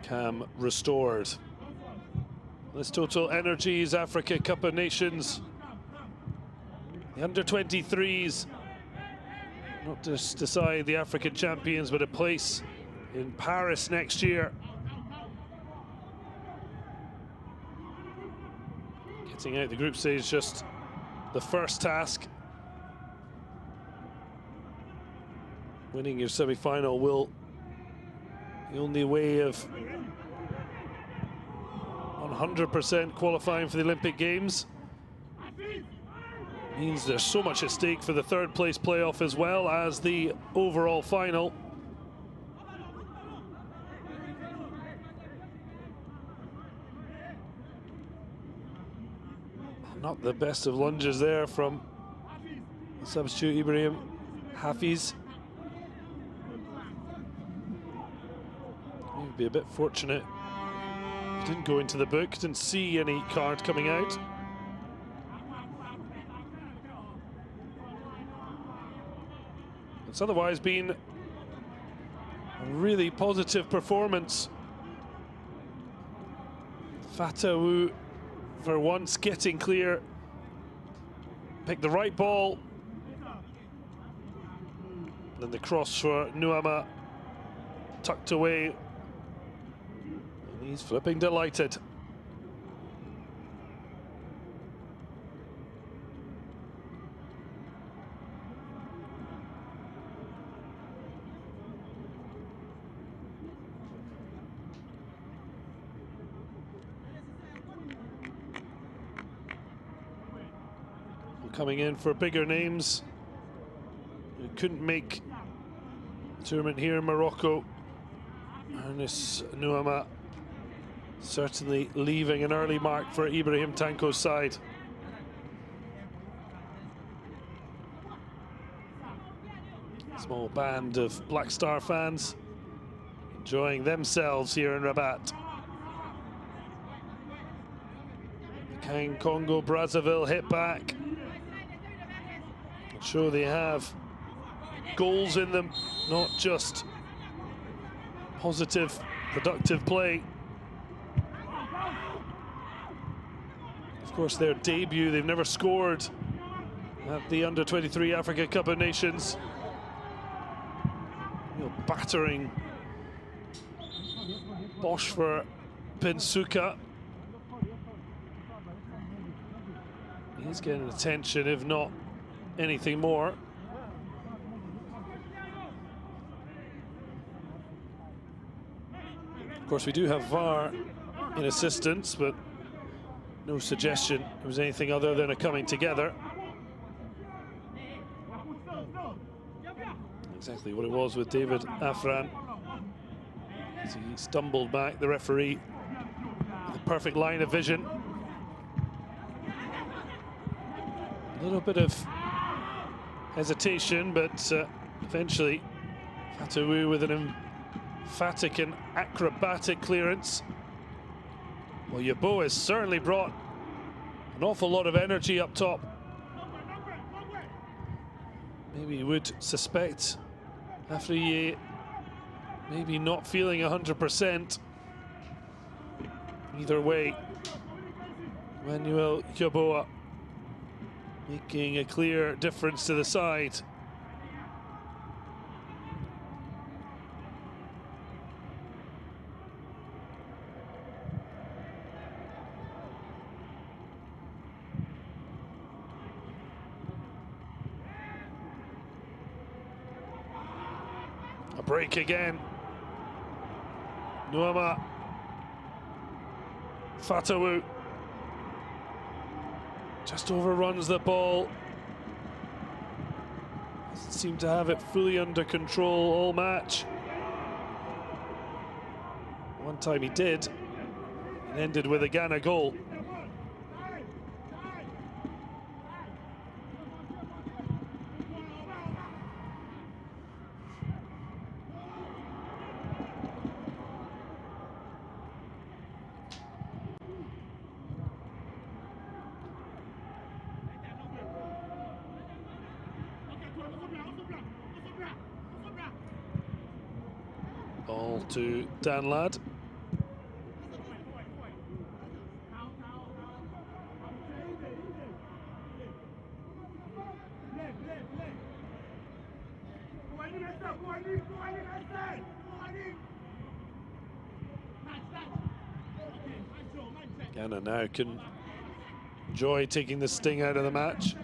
Cam restored. This TotalEnergies Africa Cup of Nations. The under-23s not just decide the African champions, but a place in Paris next year. Getting out the group stage just the first task. Winning your semi-final will the only way of 100% qualifying for the Olympic Games. Means there's so much at stake for the third place playoff as well as the overall final. Not the best of lunges there from the substitute Ibrahim Hafiz. He'd be a bit fortunate. Didn't go into the book, didn't see any card coming out. It's otherwise been a really positive performance. Fatawu, for once, getting clear. Picked the right ball. Then the cross for Nuama, tucked away. He's flipping delighted. Coming in for bigger names who couldn't make the tournament here in Morocco. Ernest Nuama certainly leaving an early mark for Ibrahim Tanko's side. Small band of Black Star fans enjoying themselves here in Rabat. Congo Brazzaville hit back. Show they have goals in them, not just positive, productive play. Of course, their debut, they've never scored at the Under-23 Africa Cup of Nations. Real battering Bosch for Pinsuka. He's getting attention, if not anything more. course, we do have VAR in assistance, but no suggestion it was anything other than a coming together. Exactly what it was with David Afran. As he stumbled back, the referee with a perfect line of vision. A little bit of hesitation, but eventually Fatawu with an emphatic and acrobatic clearance. Well, Yabo has certainly brought an awful lot of energy up top. Maybe you would suspect Afriye maybe not feeling 100%. Either way, Manuel Yeboah making a clear difference to the side. A break again. Nuama. Fatawu just overruns the ball. Doesn't seem to have it fully under control all match. One time he did, and ended with a Ghana goal. Ball to Dan Ladd. Ghana now can enjoy taking the sting out of the match.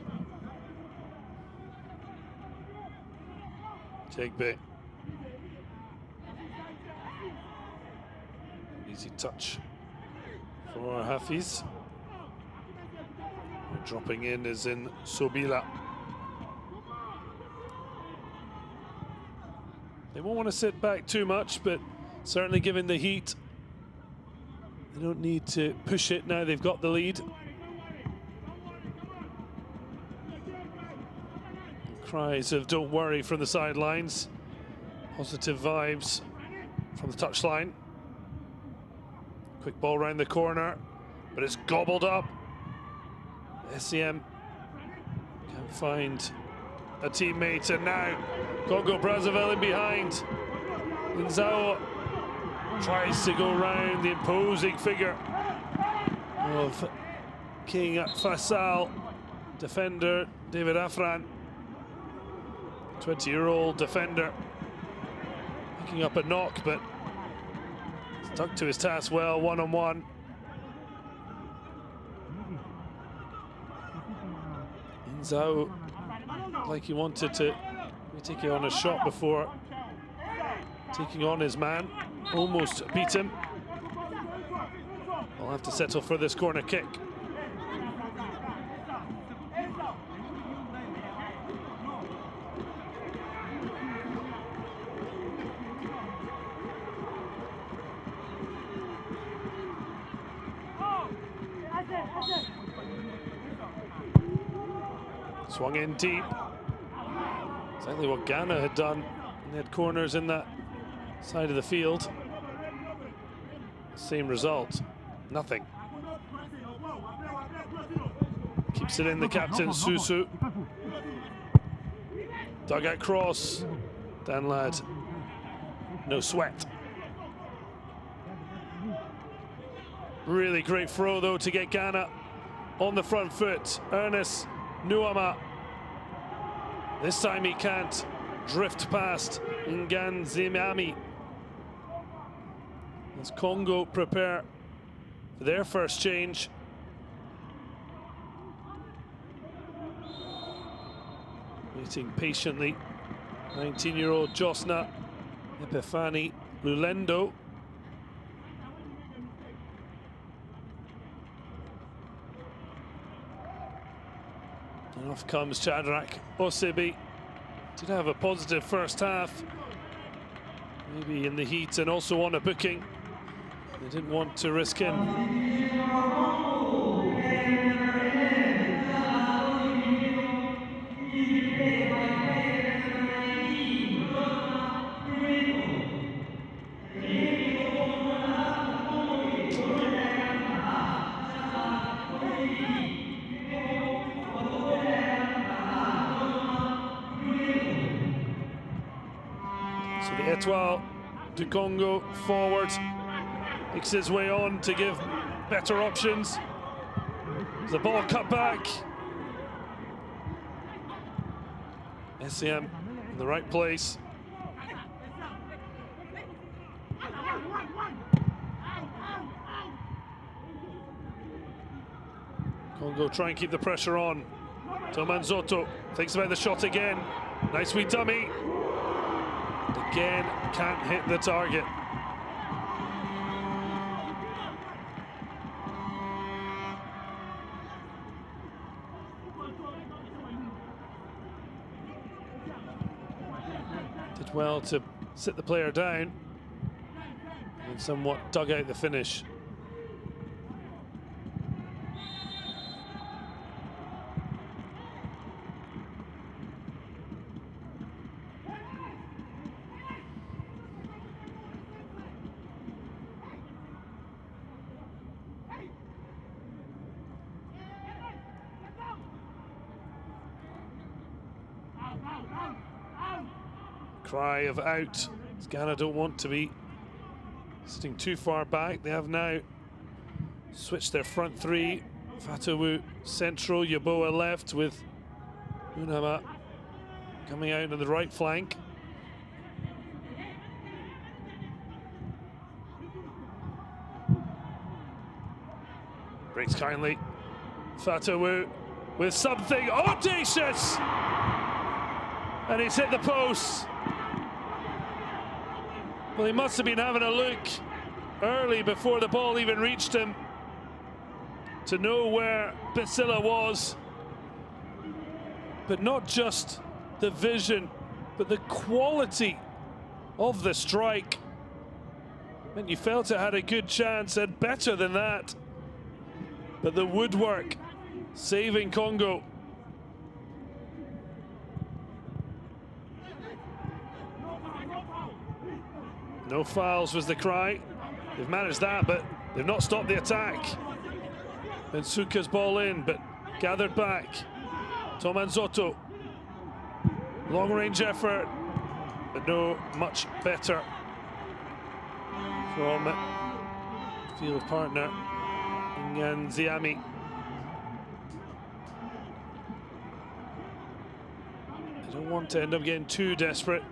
Jegbe. Easy touch for Hafiz. Dropping in is in Sobila. They won't want to sit back too much, but certainly given the heat, they don't need to push it now they've got the lead. Cries of "don't worry" from the sidelines. Positive vibes from the touchline. Quick ball round the corner, but it's gobbled up. SCM can't find a teammate, and now Congo Brazzaville in behind. Nzao tries to go round the imposing figure of King Faisal. Defender David Afran, 20-year-old defender, picking up a knock, but stuck to his task well, one-on-one. Nzao, like he wanted to take it on a shot before taking on his man, almost beat him. I'll have to settle for this corner kick. Swung in deep. Exactly what Ghana had done. They had corners in that side of the field. Same result. Nothing. Keeps it in, the captain, Susu. Dugout cross. Dan Ladd. No sweat. Really great throw, though, to get Ghana on the front foot. Ernest Nuama. This time he can't drift past Nganzimami. As Congo prepare for their first change. Waiting patiently. 19-year-old Josna Epifani Lulendo. And off comes Shadrach Osebi. Did have a positive first half. Maybe in the heat and also on a booking. They didn't want to risk him. So the Etoile du Congo forward makes his way on to give better options. The ball cut back. SCM in the right place. Congo try and keep the pressure on. Tomanzoto thinks about the shot again. Nice wee dummy. And again, can't hit the target. Did well to sit the player down and somewhat dug out the finish. Cry of out. Ghana don't want to be sitting too far back. They have now switched their front three. Fatawu central, Yeboah left with Unama coming out on the right flank. Breaks kindly. Fatawu with something audacious! And he's hit the post. Well, he must have been having a look early before the ball even reached him to know where Basila was. But not just the vision, but the quality of the strike. And you felt it had a good chance and better than that. But the woodwork saving Congo. No fouls was the cry. They've managed that, but they've not stopped the attack. And Suka's ball in, but gathered back. Tomanzoto. Long range effort, but no much better from field partner Nganziami. I don't want to end up getting too desperate.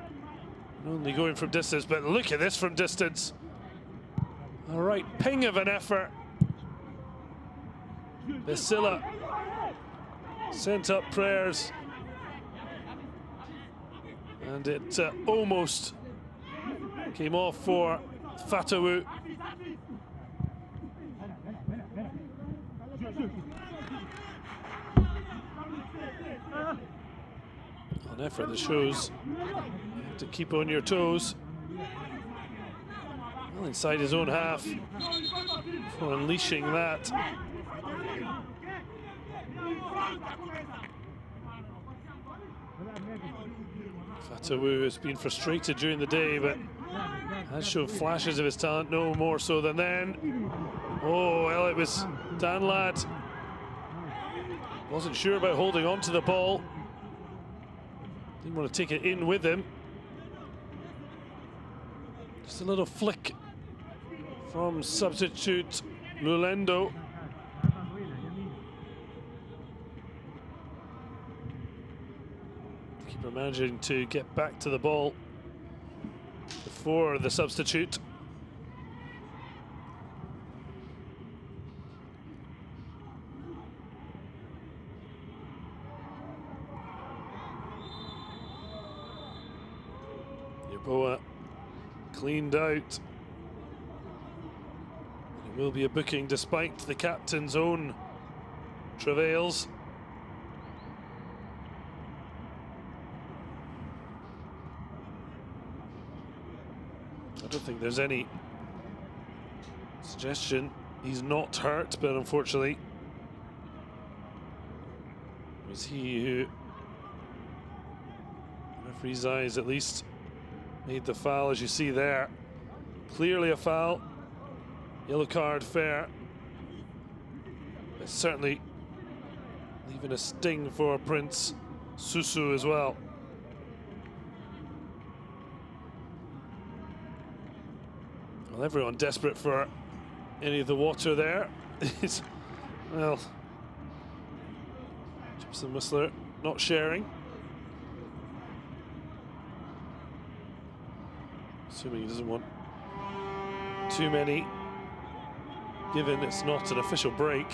Only going from distance, but look at this from distance. All right, ping of an effort. Basila sent up prayers. And it almost came off for Fatawu. An effort that shows to keep on your toes. Well, inside his own half for unleashing that. Fatawu has been frustrated during the day, but has shown flashes of his talent, no more so than then. Oh, well, it was Dan Ladd. Wasn't sure about holding on to the ball. Didn't want to take it in with him. Just a little flick from substitute Lulendo. Keeper managing to get back to the ball before the substitute. Yeboah cleaned out. It will be a booking despite the captain's own travails. don't think there's any suggestion he's not hurt, but unfortunately it was he who, referee's eyes at least, made the foul, as you see there. Clearly a foul. Yellow card fair. It's certainly leaving a sting for Prince Susu as well. Well, everyone desperate for any of the water there. Well, Gibson Whistler not sharing. Assuming he doesn't want too many, given it's not an official break.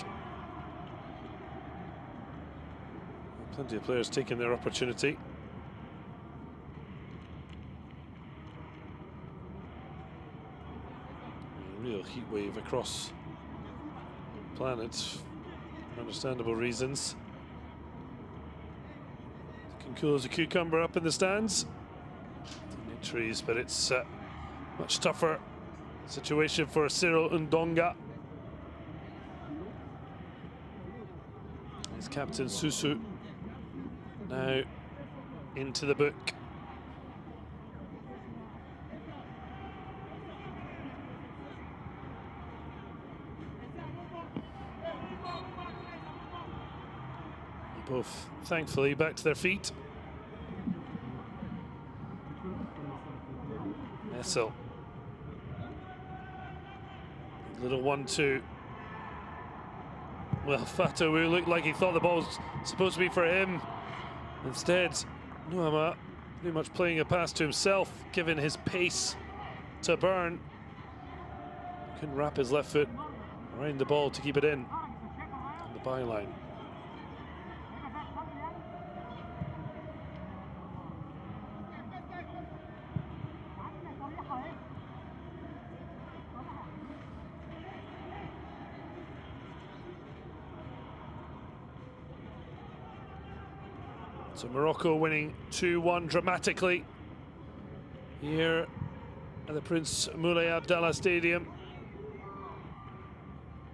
Plenty of players taking their opportunity. A real heat wave across the planet, for understandable reasons. Looking cool as a cucumber up in the stands. Trees, but it's much tougher situation for Cyril Ndonga. His captain Susu now into the book. Both thankfully back to their feet. Essel. Little 1-2. Well, Fatawu looked like he thought the ball was supposed to be for him. Instead, Nuama pretty much playing a pass to himself, given his pace to burn. Couldn't wrap his left foot around the ball to keep it in on the byline. So Morocco winning 2-1 dramatically here at the Prince Moulay Abdallah Stadium.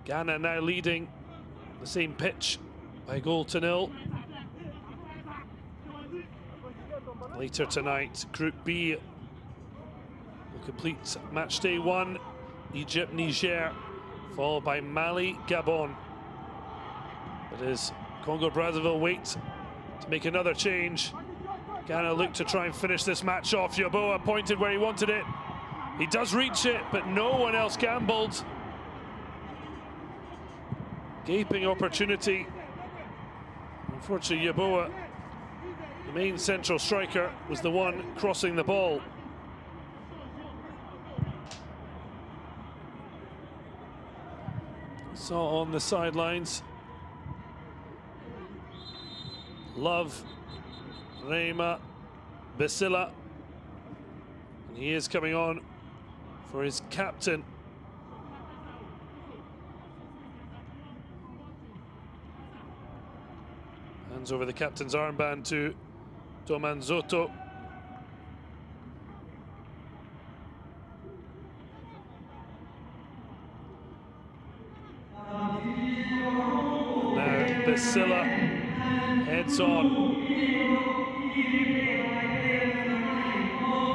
Ghana now leading the same pitch by 1-0. Later tonight, Group B will complete match day 1. Egypt, Niger, followed by Mali, Gabon. But as Congo Brazzaville wait to make another change, Ghana look to try and finish this match off. Yeboah pointed where he wanted it. He does reach it, but no one else gambled. Gaping opportunity. Unfortunately, Yeboah, the main central striker, was the one crossing the ball. Saw on the sidelines Love, Reima, Basila, and he is coming on for his captain. Hands over the captain's armband to Domanzoto. Now Basila heads on.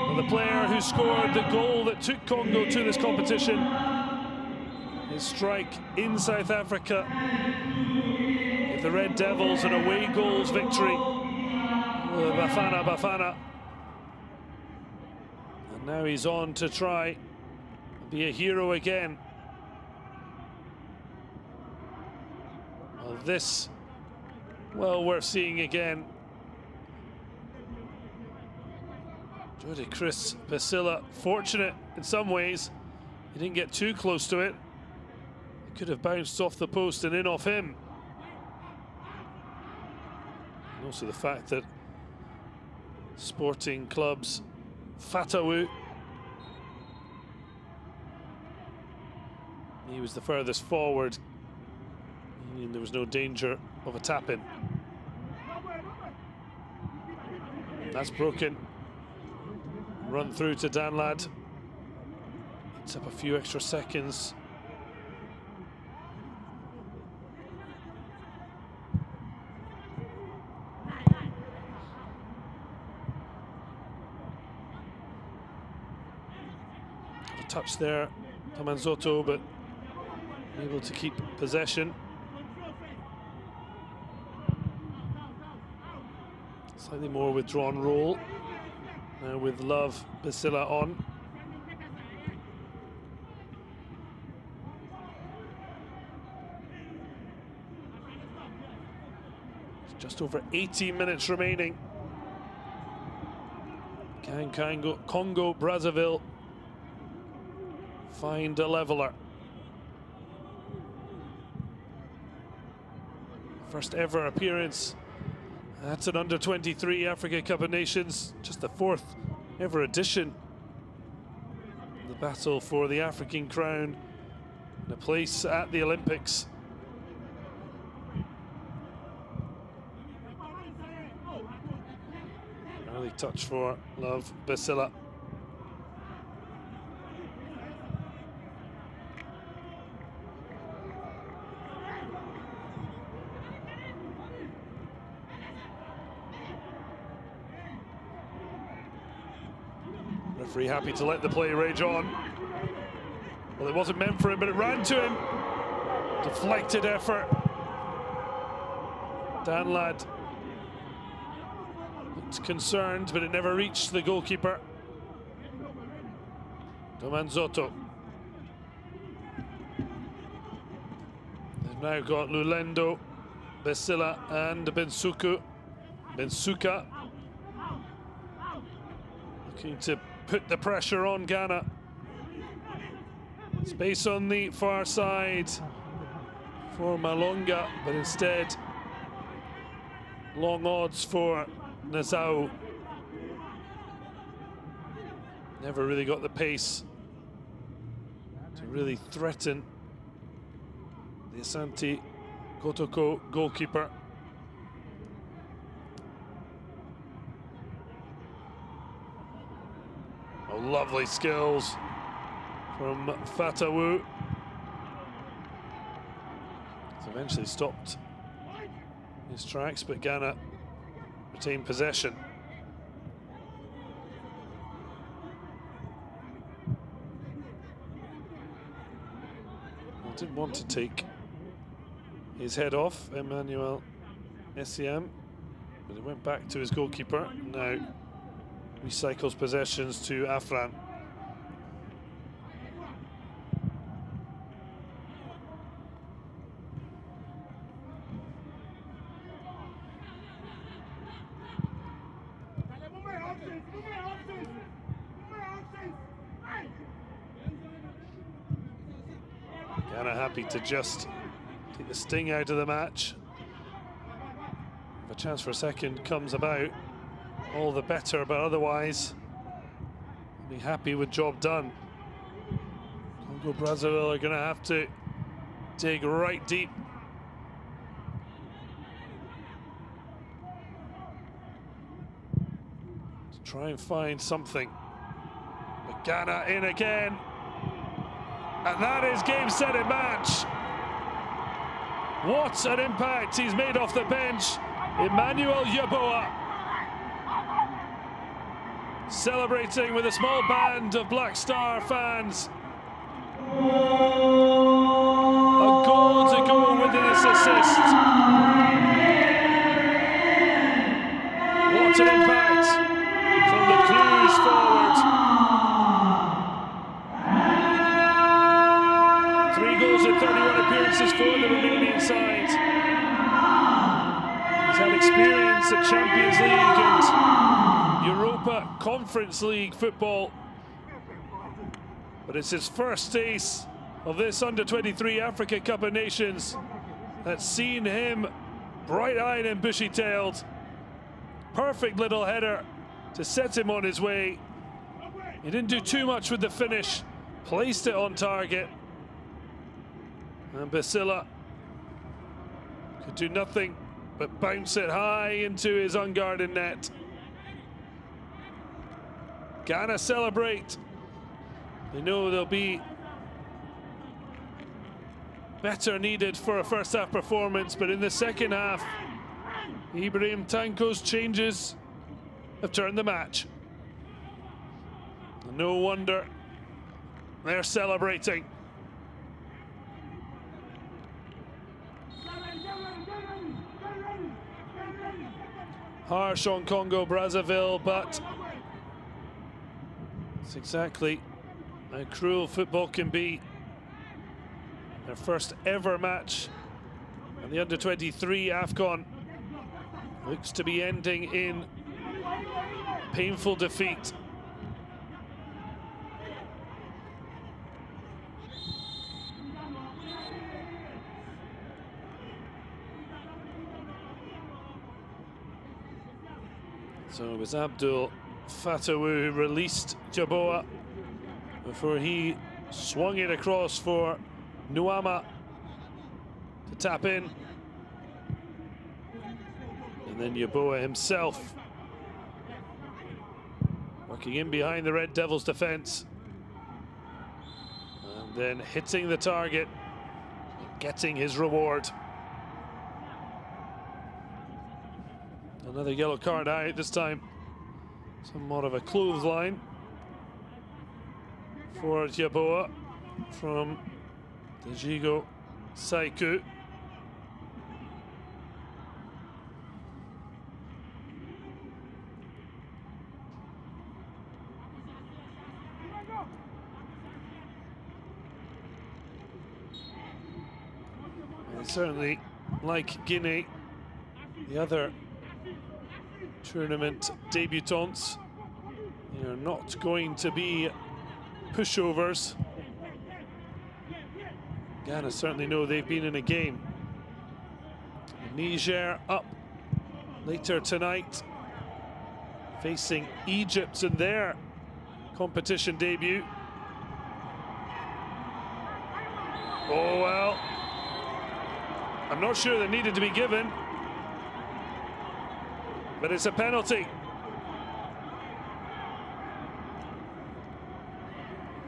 Well, the player who scored the goal that took Congo to this competition, his strike in South Africa, if the Red Devils an away goals victory, Bafana. And now he's on to try and be a hero again. Well, this, well worth seeing again. Jody Chris Basila, fortunate in some ways. He didn't get too close to it. It could have bounced off the post and in off him. And also the fact that Sporting Club's Fatawu, he was the furthest forward, and there was no danger of a tap-in. That's broken. Run through to Danlad. Eats up a few extra seconds. A touch there, Tamanzotto, but able to keep possession. Slightly more withdrawn role. Now with Love Basila on. Just over 18 minutes remaining. Can Congo Brazzaville find a leveler? First ever appearance at an under-23 Africa Cup of Nations, just the fourth ever edition. The battle for the African crown and a place at the Olympics. Early touch for Love Basila. Referee happy to let the play rage on. Well, it wasn't meant for him, but it ran to him. Deflected effort. Danlad looked concerned, but it never reached the goalkeeper. Tamanzotto. They've now got Lulendo, Basila and Bensuka. Looking to put the pressure on Ghana. Space on the far side for Malonga, but instead long odds for Nazau. Never really got the pace to really threaten the Asante Kotoko goalkeeper. Oh, lovely skills from Fatawu. It's eventually stopped his tracks, but Ghana retained possession. He didn't want to take his head off, Emmanuel Essiem, but it went back to his goalkeeper. Now recycles possessions to Afran. Ghana happy to just take the sting out of the match. If a chance for a second comes about, all the better, but otherwise, be happy with job done. Congo Brazzaville are going to have to dig right deep. To try and find something. But Ghana in again. And that is game, set, and match. What an impact he's made off the bench. Emmanuel Yeboah celebrating with a small band of Black Star fans. A goal to go with this assist. What an impact from the clues forward. 3 goals in 31 appearances for the Romanian side. He's had experience at Champions League and Europa Conference League football, but it's his first taste of this under-23 Africa Cup of Nations that's seen him bright-eyed and bushy-tailed. Perfect little header to set him on his way. He didn't do too much with the finish, placed it on target, and Basila could do nothing but bounce it high into his unguarded net. Ghana celebrate They know they'll be better needed for a first half performance, but in the second half, Ibrahim Tanko's changes have turned the match. No wonder they're celebrating. Harsh on Congo Brazzaville, but it's exactly how cruel football can be. Their first ever match in the under-23 AFCON looks to be ending in painful defeat. So it was Abdul Fatawu who released Jaboa before he swung it across for Nuama to tap in. And then Jaboa himself working in behind the Red Devils defense. And then hitting the target and getting his reward. Another yellow card out, this time somewhat of a clothesline for Jaboa from Dajigo Saiku. And certainly, like Guinea, the other tournament debutants, they are not going to be pushovers. Ghana certainly know they've been in a game. Niger up later tonight, facing Egypt in their competition debut. Oh well, I'm not sure they needed to be given, but it's a penalty.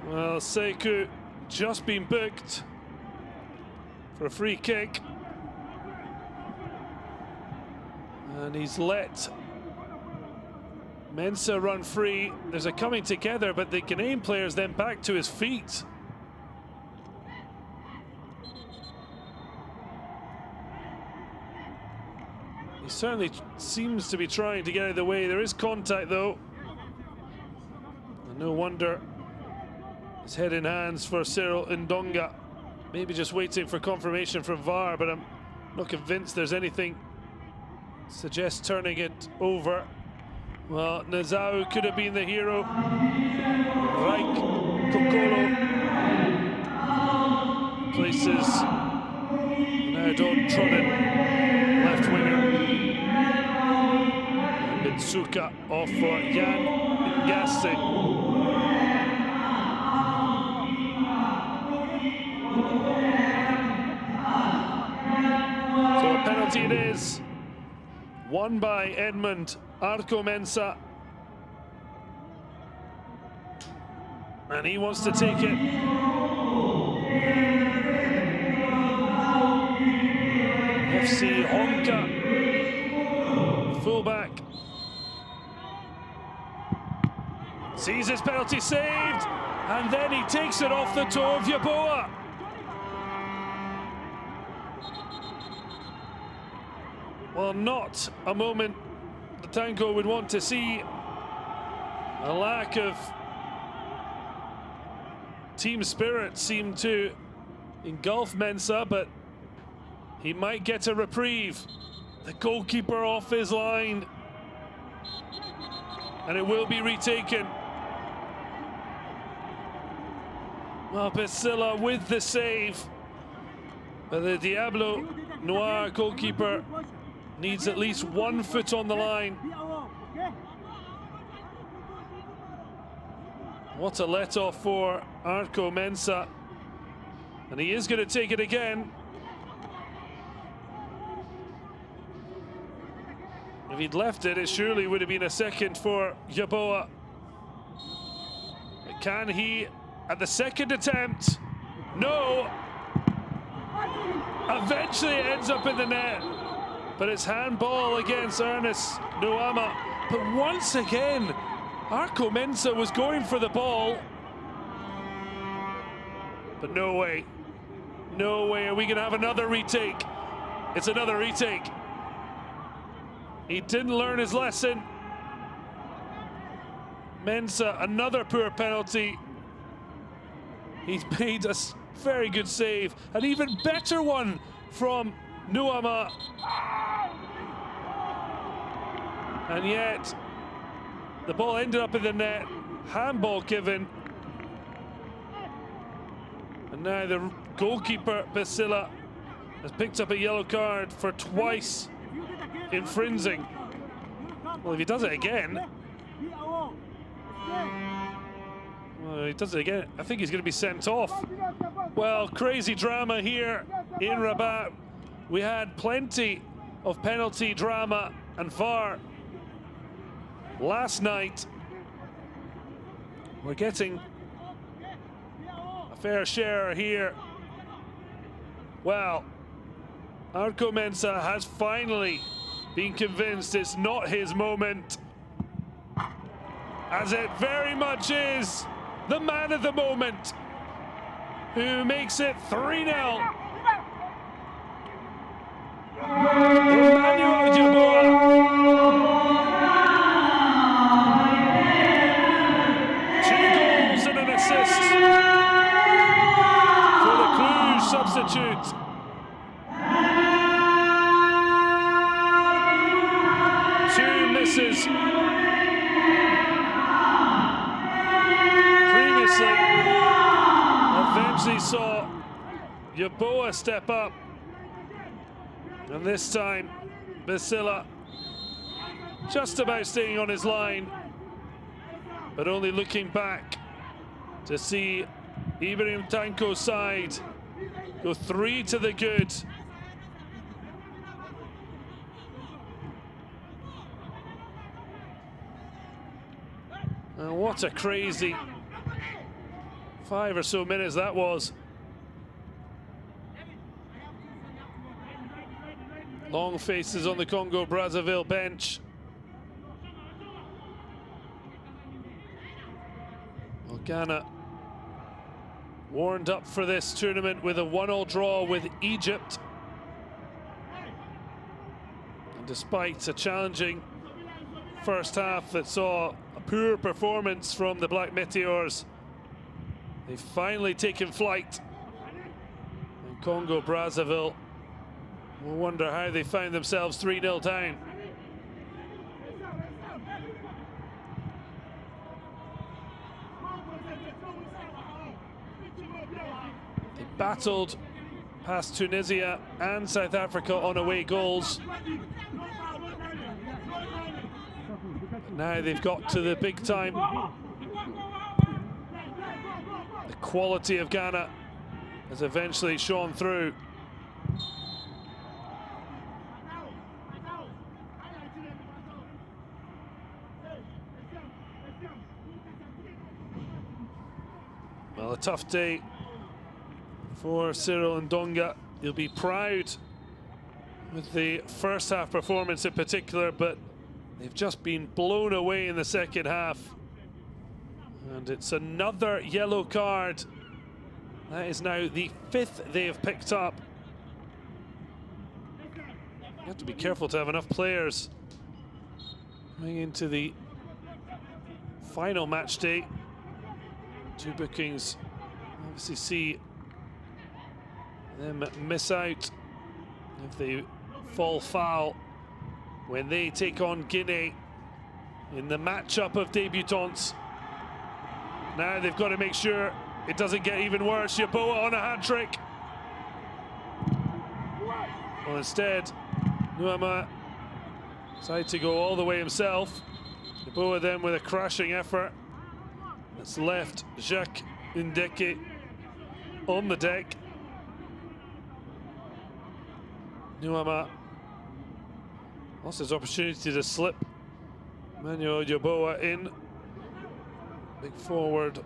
Well, Sekou just been booked for a free kick, and he's let Mensah run free. There's a coming together, but the Ghanaian player's then back to his feet. He certainly seems to be trying to get out of the way. There is contact though, and no wonder it's head in hands for Cyril Ndonga. Maybe just waiting for confirmation from VAR, but I'm not convinced there's anything suggests turning it over. Well, Nazau could have been the hero. Reich Kokolo places now dog-trodden left winger. And Mitsuka off for Jan Ngase. So a penalty it is, won by Edmund Arco Mensah, and he wants to take it. FC Honka, fullback, sees his penalty saved, and then he takes it off the toe of Jaboa. Well, not a moment the Tango would want to see. A lack of team spirit seemed to engulf Mensah, but he might get a reprieve. The goalkeeper off his line, and it will be retaken. Well, Pesilla with the save, but the Diablo Noir goalkeeper needs at least 1 foot on the line. What a let-off for Arco Mensah. And he is going to take it again. If he'd left it, it surely would have been a second for Jaboa. Can he at the second attempt. No. Eventually it ends up in the net. But it's handball against Ernest Nuama. But once again, AFCONU23 was going for the ball. But no way. No way are we going to have another retake. It's another retake. He didn't learn his lesson. Mensah, another poor penalty. He's made a very good save. An even better one from Nuama. And yet, the ball ended up in the net. Handball given. And now the goalkeeper, Basila, has picked up a yellow card for twice infringing. Well, if he does it again, I think he's going to be sent off. Well, crazy drama here in Rabat. We had plenty of penalty drama and VAR last night. We're getting a fair share here. Well, AFCONU23 has finally been convinced it's not his moment, as it very much is. The man of the moment, who makes it 3-0. Emmanuel Yeboah. 2 goals and an assist for the Cluj substitute. Two misses. Eventually saw Yeboah step up, and this time Basila just about staying on his line, but only looking back to see Ibrahim Tanko's side go 3 to the good. And what a crazy 5 or so minutes that was. Long faces on the Congo Brazzaville bench. Well, Ghana warmed up for this tournament with a 1-1 draw with Egypt. And despite a challenging first half that saw a poor performance from the Black Meteors, they've finally taken flight. And Congo Brazzaville will wonder how they found themselves 3-0 down. They battled past Tunisia and South Africa on away goals. Now they've got to the big time. The quality of Ghana has eventually shone through. Well, a tough day for Cyril Ndonga. He'll be proud with the first half performance in particular, but they've just been blown away in the second half. And it's another yellow card. That is now the 5th they have picked up. You have to be careful to have enough players coming into the final match day. 2 bookings, obviously see them miss out if they fall foul when they take on Guinea in the matchup of debutants. Now they've got to make sure it doesn't get even worse. Yeboah on a hat-trick. Well, instead, Nuama decided to go all the way himself. Yeboah then with a crashing effort. That's left Jacques Ndeke on the deck. Nuama lost his opportunity to slip Emmanuel Yeboah in. Big forward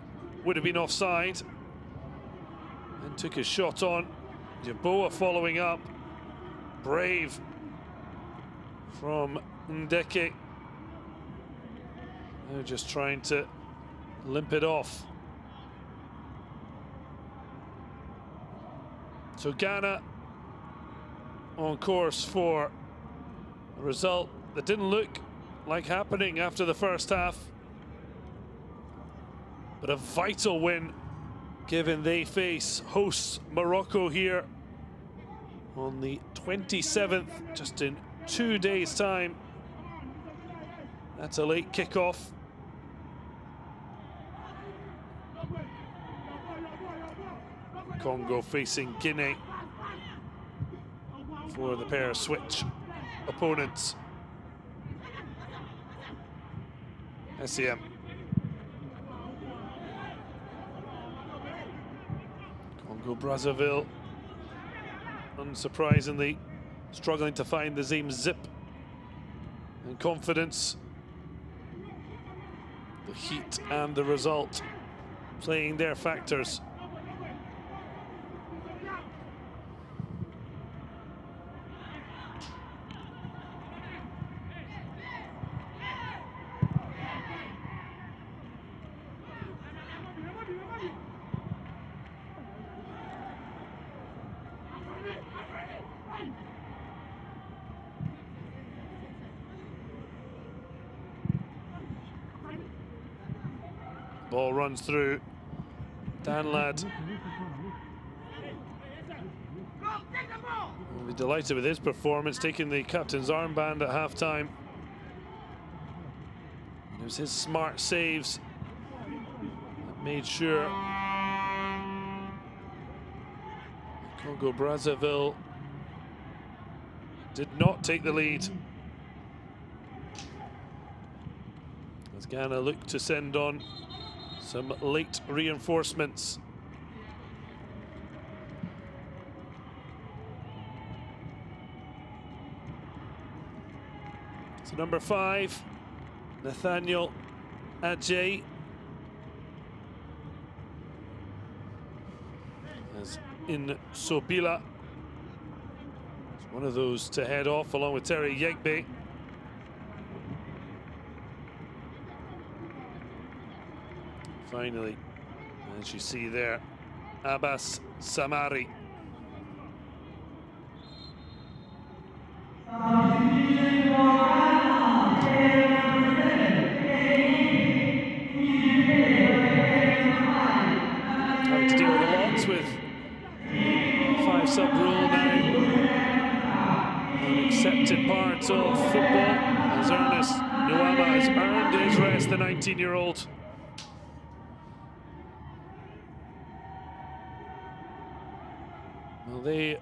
would have been offside. And took a shot on. Yeboah following up. Brave from Ndeke. They're just trying to limp it off. So Ghana on course for a result that didn't look like happening after the first half, but a vital win given they face hosts Morocco here on the 27th, just in 2 days' time. That's a late kickoff. Congo facing Guinea for the pair of switch opponents. SEM. Congo-Brazzaville, unsurprisingly, struggling to find the same zip and confidence. The heat and the result playing their factors. Ball runs through. Danlad will be delighted with his performance, taking the captain's armband at half-time. It was his smart saves that made sure Congo-Brazzaville did not take the lead, as Ghana looked to send on some late reinforcements. So number 5, Nathaniel Adjei, as in Sobila. It's one of those to head off along with Terry Yegbe. Finally, as you see there, Abbas Samari. Having to deal with a lot with 5-sub rule now. An accepted part of football, as Ernest Nuama has earned his rest, the 19-year-old. Well, they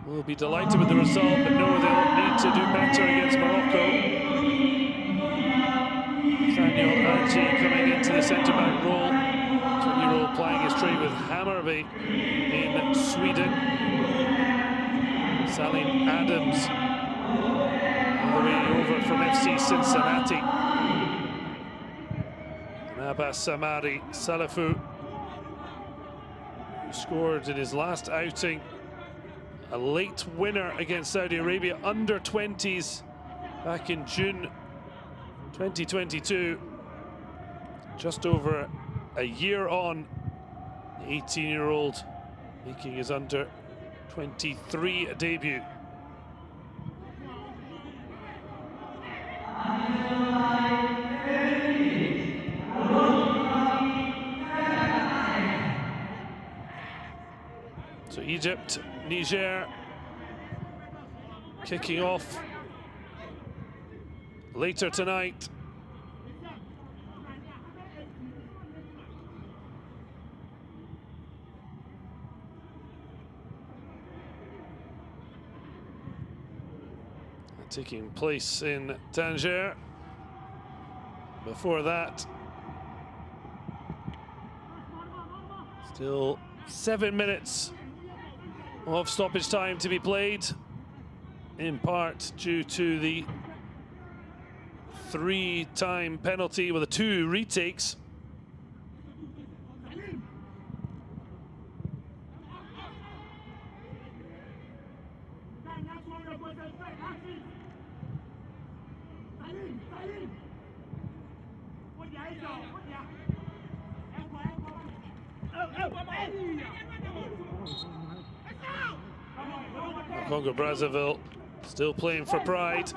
will be delighted with the result, but know they'll need to do better against Morocco. Nathaniel Adjei coming into the centre-back role. 20-year-old plying his trade with Hammarby in Sweden. Salim Adams all the way over from FC Cincinnati. And Abbas Samari Salafu, who scored in his last outing, a late winner against Saudi Arabia, under 20s, back in June 2022. Just over a year on, the 18-year-old making his under 23 debut. So Egypt, Niger kicking off later tonight. Taking place in Tangier. Before that, still 7 minutes of stoppage time to be played, in part due to the 3-time penalty with the 2 retakes. Congo Brazzaville still playing for pride.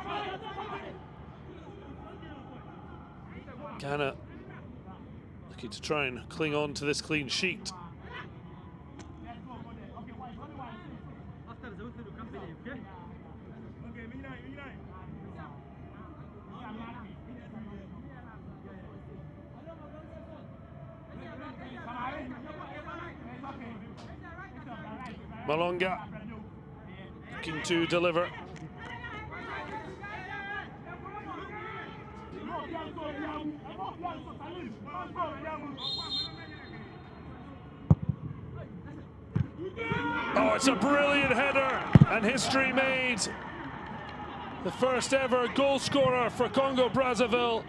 Ghana looking to try and cling on to this clean sheet. Malonga looking to deliver. Oh, it's a brilliant header and history made. The first ever goal scorer for Congo Brazzaville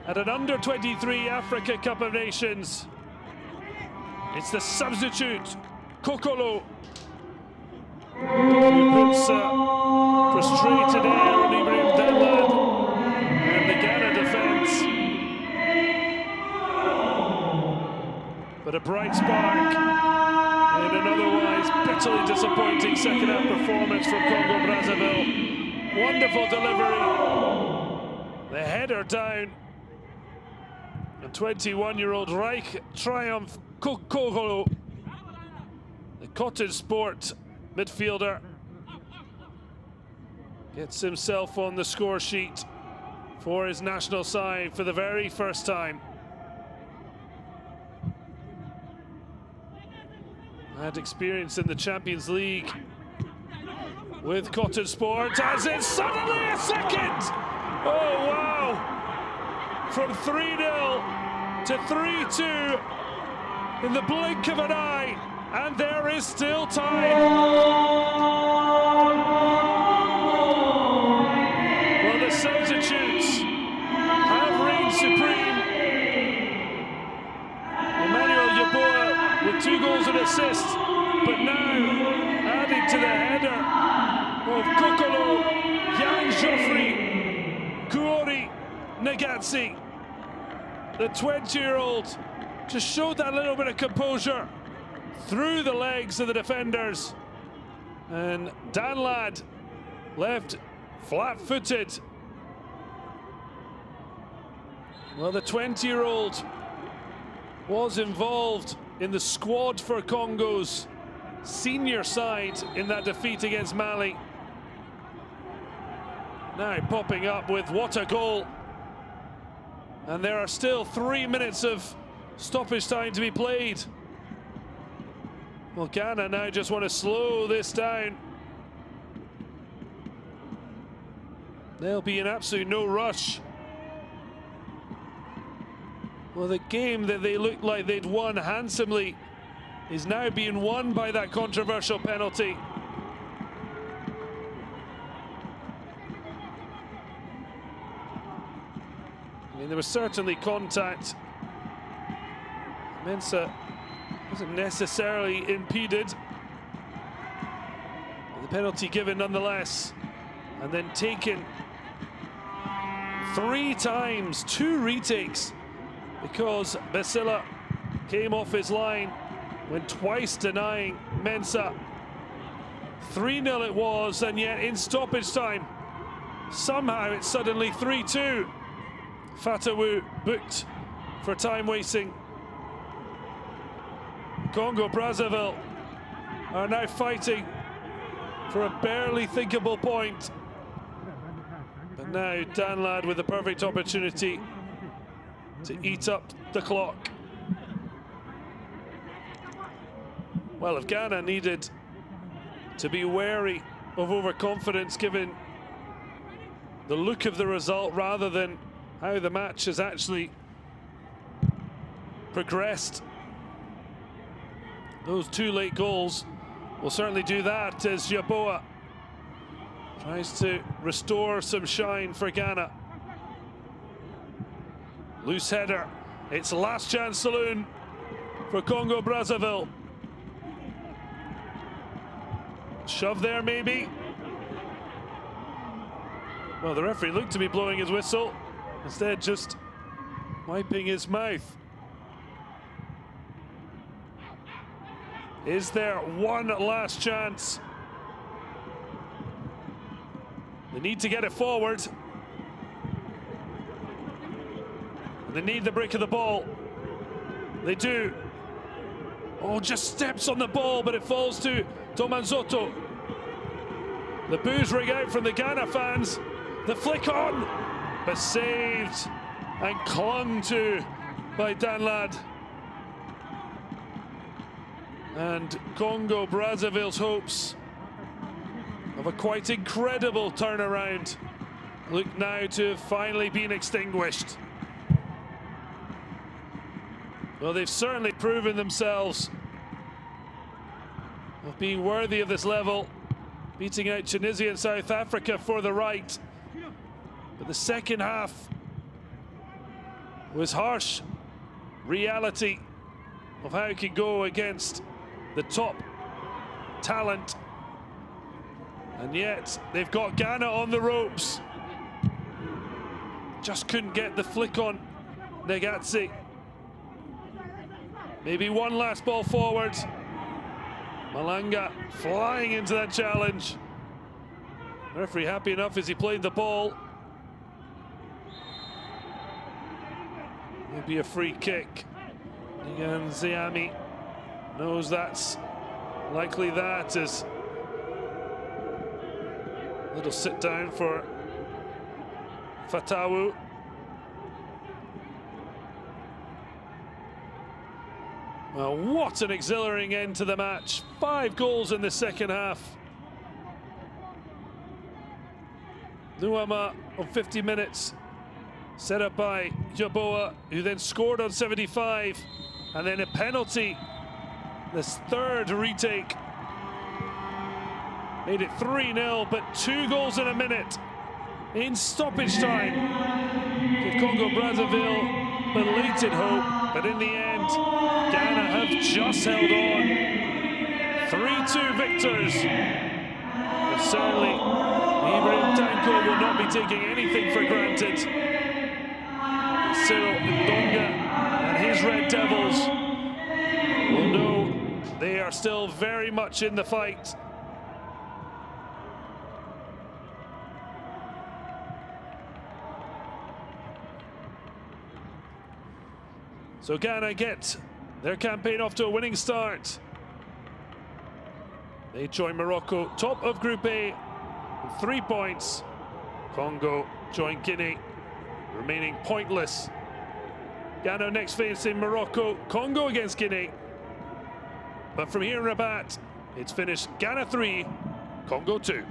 at an under-23 Africa Cup of Nations. It's the substitute, Kokolo, who puts frustrated air on Ibrahim Danlad and the Ghana defence. But a bright spark in an otherwise bitterly disappointing second half performance from Congo Brazzaville. Wonderful delivery. The header down. And 21-year-old Reich Triumph Kokolo, the cottage sport midfielder, gets himself on the score sheet for his national side for the very first time. Had experience in the Champions League with cottage sport, as it's suddenly a second! Oh wow! From 3-0 to 3-2 in the blink of an eye, and there is still time. Well, the substitutes have reigned supreme. Emmanuel Yeboah with 2 goals and assists, but now adding to the header of Kokolo, Yang Geoffrey, Kuori Nagatsi. The 20-year-old just showed that little bit of composure through the legs of the defenders, and Danlad left flat-footed. Well, the 20-year-old was involved in the squad for Congo's senior side in that defeat against Mali. Now popping up with what a goal. And there are still 3 minutes of stoppage time to be played. Well, Ghana now just want to slow this down. They'll be in absolute no rush. Well, the game that they looked like they'd won handsomely is now being won by that controversial penalty. I mean, there was certainly contact. Mensah wasn't necessarily impeded, but the penalty given nonetheless, and then taken 3 times, 2 retakes, because Basila came off his line when twice denying Mensah. 3-0 it was, and yet in stoppage time, somehow it's suddenly 3-2. Fatawu booked for time wasting. Congo Brazzaville are now fighting for a barely thinkable point. But now Danlad with the perfect opportunity to eat up the clock. Well, if Ghana needed to be wary of overconfidence given the look of the result rather than how the match has actually progressed, those 2 late goals will certainly do that, as Yeboah tries to restore some shine for Ghana. Loose header, it's last chance saloon for Congo Brazzaville. Shove there maybe. Well, the referee looked to be blowing his whistle, instead just wiping his mouth. Is there one last chance? They need to get it forward. They need the break of the ball. They do. Oh, just steps on the ball, but it falls to Tomanzotto. The boos ring out from the Ghana fans. The flick on, but saved and clung to by Danlad. And Congo Brazzaville's hopes of a quite incredible turnaround look now to have finally been extinguished. Well, they've certainly proven themselves of being worthy of this level, beating out Tunisia and South Africa for the right. But the second half was harsh reality of how it could go against the top talent. And yet they've got Ghana on the ropes. Just couldn't get the flick on Negatsi. Maybe one last ball forward. Malanga flying into that challenge. The referee happy enough as he played the ball. Maybe a free kick. Nigan Ziami knows that's likely that, as a little sit down for Fatawu. Well, what an exhilarating end to the match. 5 goals in the second half. Nuama on 50 minutes, set up by Jaboa, who then scored on 75, and then a penalty, this third retake, made it 3-0, but 2 goals in a minute in stoppage time. Give Congo Brazzaville belated hope, but in the end, Ghana have just held on. 3-2 victors. But certainly, Ibrahim Tanko will not be taking anything for granted. Cyril Ndonga and his Red Devils will know they are still very much in the fight. So Ghana get their campaign off to a winning start. They join Morocco, top of Group A, with 3 points. Congo join Guinea, remaining pointless. Ghana next facing Morocco, Congo against Guinea. But from here in Rabat, it's finished Ghana 3, Congo 2.